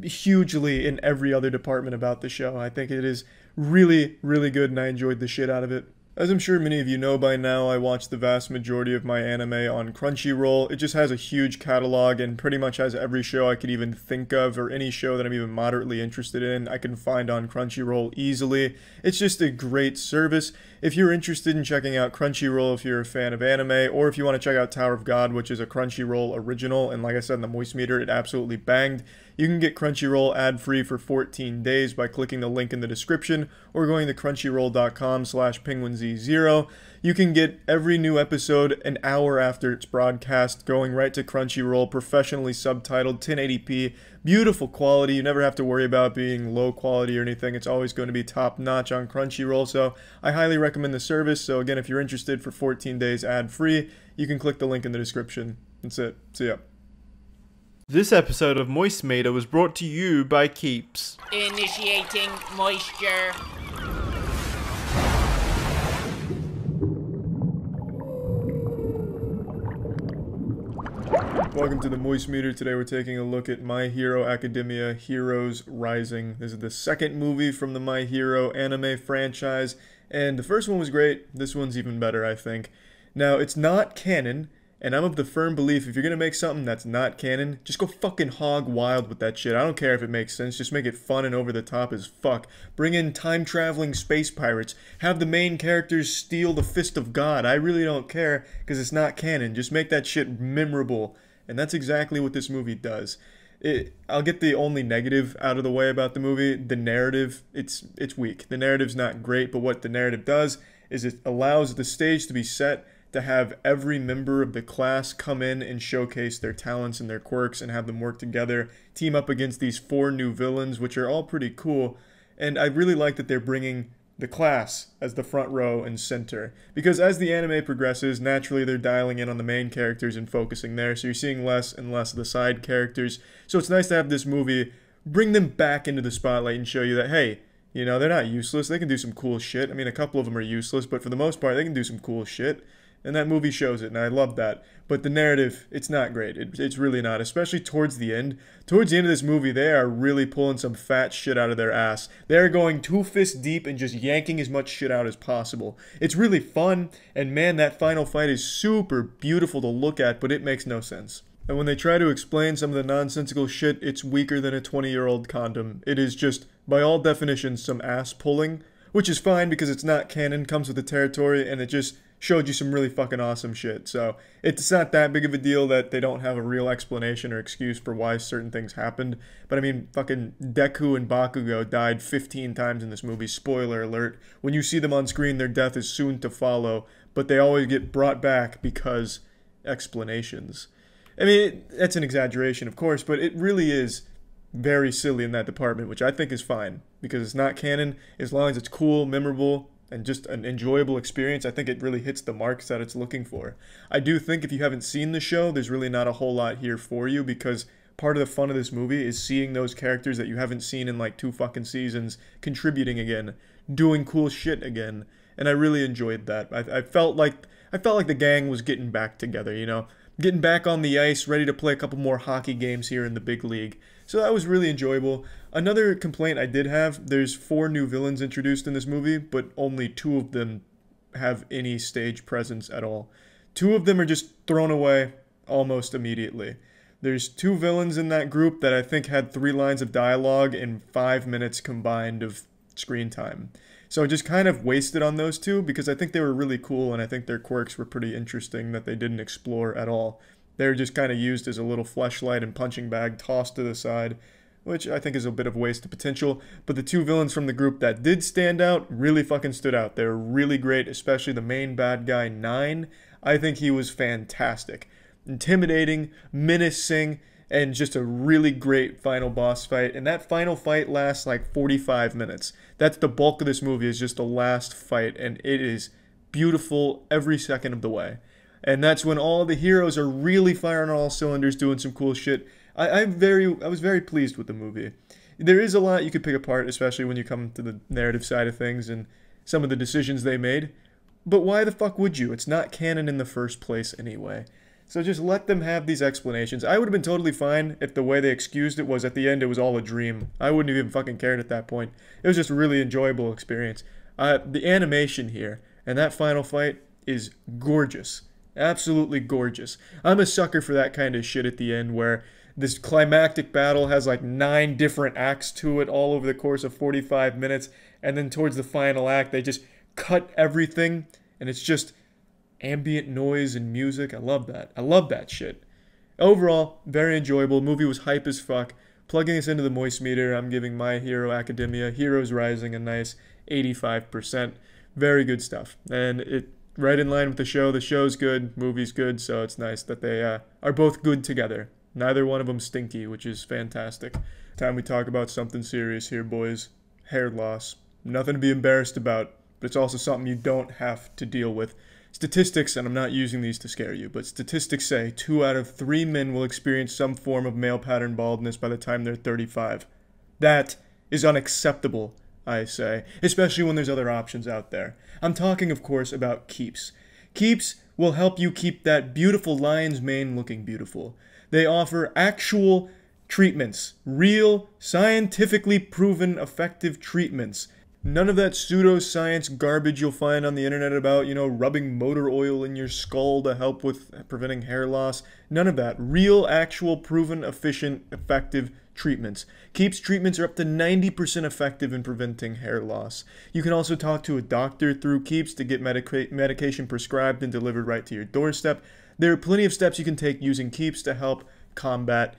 hugely in every other department about the show. I think it is really, really good, and I enjoyed the shit out of it. As I'm sure many of you know by now, I watch the vast majority of my anime on Crunchyroll. It just has a huge catalog and pretty much has every show I could even think of, or any show that I'm even moderately interested in, I can find on Crunchyroll easily. It's just a great service. If you're interested in checking out Crunchyroll, if you're a fan of anime, or if you want to check out Tower of God, which is a Crunchyroll original, and like I said in the Moist Meter, it absolutely banged, you can get Crunchyroll ad-free for 14 days by clicking the link in the description or going to crunchyroll.com/penguinz0. You can get every new episode an hour after it's broadcast, going right to Crunchyroll, professionally subtitled, 1080p, beautiful quality. You never have to worry about being low quality or anything. It's always going to be top-notch on Crunchyroll, so I highly recommend the service. So again, if you're interested for 14 days ad-free, you can click the link in the description. That's it. See ya. This episode of Moist Meter was brought to you by Keeps. Initiating moisture. Welcome to the Moist Meter. Today we're taking a look at My Hero Academia Heroes Rising. This is the second movie from the My Hero anime franchise, and the first one was great. This one's even better, I think. Now, it's not canon, and I'm of the firm belief if you're gonna make something that's not canon, just go fucking hog wild with that shit. I don't care if it makes sense, just make it fun and over the top as fuck. Bring in time-traveling space pirates. Have the main characters steal the Fist of God. I really don't care, because it's not canon. Just make that shit memorable. And that's exactly what this movie does. I'll get the only negative out of the way about the movie. The narrative, it's weak. The narrative's not great, but what the narrative does is it allows the stage to be set to have every member of the class come in and showcase their talents and their quirks and have them work together, team up against these 4 new villains, which are all pretty cool. And I really like that they're bringing the class as the front row and center, because as the anime progresses, naturally they're dialing in on the main characters and focusing there, so you're seeing less and less of the side characters. So it's nice to have this movie bring them back into the spotlight and show you that, hey, you know, they're not useless, they can do some cool shit. I mean, a couple of them are useless, but for the most part they can do some cool shit. And that movie shows it, and I love that. But the narrative, it's not great. It's really not, especially towards the end. Towards the end of this movie, they are really pulling some fat shit out of their ass. They're going 2 fists deep and just yanking as much shit out as possible. It's really fun, and man, that final fight is super beautiful to look at, but it makes no sense. And when they try to explain some of the nonsensical shit, it's weaker than a 20-year-old condom. It is just, by all definitions, some ass pulling, which is fine because it's not canon, comes with the territory, and it just showed you some really fucking awesome shit. So it's not that big of a deal that they don't have a real explanation or excuse for why certain things happened. But I mean, fucking Deku and Bakugo died 15 times in this movie. Spoiler alert. When you see them on screen, their death is soon to follow, but they always get brought back because explanations. I mean, that's an exaggeration, of course, but it really is very silly in that department, which I think is fine because it's not canon. As long as it's cool, memorable, and just an enjoyable experience, I think it really hits the marks that it's looking for. I do think if you haven't seen the show, there's really not a whole lot here for you, because part of the fun of this movie is seeing those characters that you haven't seen in like 2 fucking seasons contributing again, doing cool shit again, and I really enjoyed that. I felt like the gang was getting back together, you know, getting back on the ice, ready to play a couple more hockey games here in the big league. So that was really enjoyable. Another complaint I did have, there's 4 new villains introduced in this movie, but only 2 of them have any stage presence at all. 2 of them are just thrown away almost immediately. There's 2 villains in that group that I think had 3 lines of dialogue and 5 minutes combined of screen time. So just kind of wasted on those 2 because I think they were really cool and I think their quirks were pretty interesting that they didn't explore at all. They were just kind of used as a little fleshlight and punching bag tossed to the side, which I think is a bit of waste of potential. But the 2 villains from the group that did stand out really fucking stood out. They were really great, especially the main bad guy, 9. I think he was fantastic. Intimidating, menacing, and just a really great final boss fight. And that final fight lasts like 45 minutes. That's the bulk of this movie, is just the last fight, and it is beautiful every second of the way. And that's when all the heroes are really firing on all cylinders, doing some cool shit. I was very pleased with the movie. There is a lot you could pick apart, especially when you come to the narrative side of things and some of the decisions they made. But why the fuck would you? It's not canon in the first place anyway. So just let them have these explanations. I would have been totally fine if the way they excused it was at the end it was all a dream. I wouldn't have even fucking cared at that point. It was just a really enjoyable experience. The animation here and that final fight is gorgeous. Absolutely gorgeous. I'm a sucker for that kind of shit at the end where this climactic battle has like 9 different acts to it all over the course of 45 minutes. And then towards the final act, they just cut everything. And it's just ambient noise and music. I love that. I love that shit. Overall, very enjoyable. Movie was hype as fuck. Plugging this into the Moist meter, I'm giving My Hero Academia, Heroes Rising, a nice 85%. Very good stuff. And it right in line with the show. The show's good, movie's good, so it's nice that they are both good together. Neither one of them stinky, which is fantastic. Time we talk about something serious here, boys. Hair loss. Nothing to be embarrassed about, but it's also something you don't have to deal with. Statistics, and I'm not using these to scare you, but statistics say 2 out of 3 men will experience some form of male pattern baldness by the time they're 35. That is unacceptable, I say, especially when there's other options out there. I'm talking, of course, about Keeps. Keeps will help you keep that beautiful lion's mane looking beautiful. They offer actual treatments, real, scientifically proven, effective treatments. None of that pseudoscience garbage you'll find on the internet about, rubbing motor oil in your skull to help with preventing hair loss. None of that. Real, actual, proven, efficient, effective treatments. Keeps treatments are up to 90% effective in preventing hair loss. You can also talk to a doctor through Keeps to get medication prescribed and delivered right to your doorstep. There are plenty of steps you can take using Keeps to help combat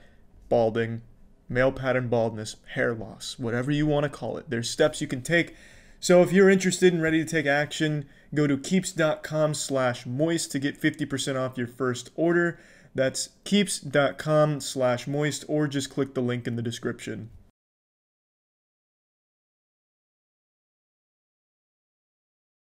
balding, male pattern baldness, hair loss, whatever you want to call it. There's steps you can take. So if you're interested and ready to take action, go to keeps.com/moist to get 50% off your first order. That's keeps.com/moist, or just click the link in the description.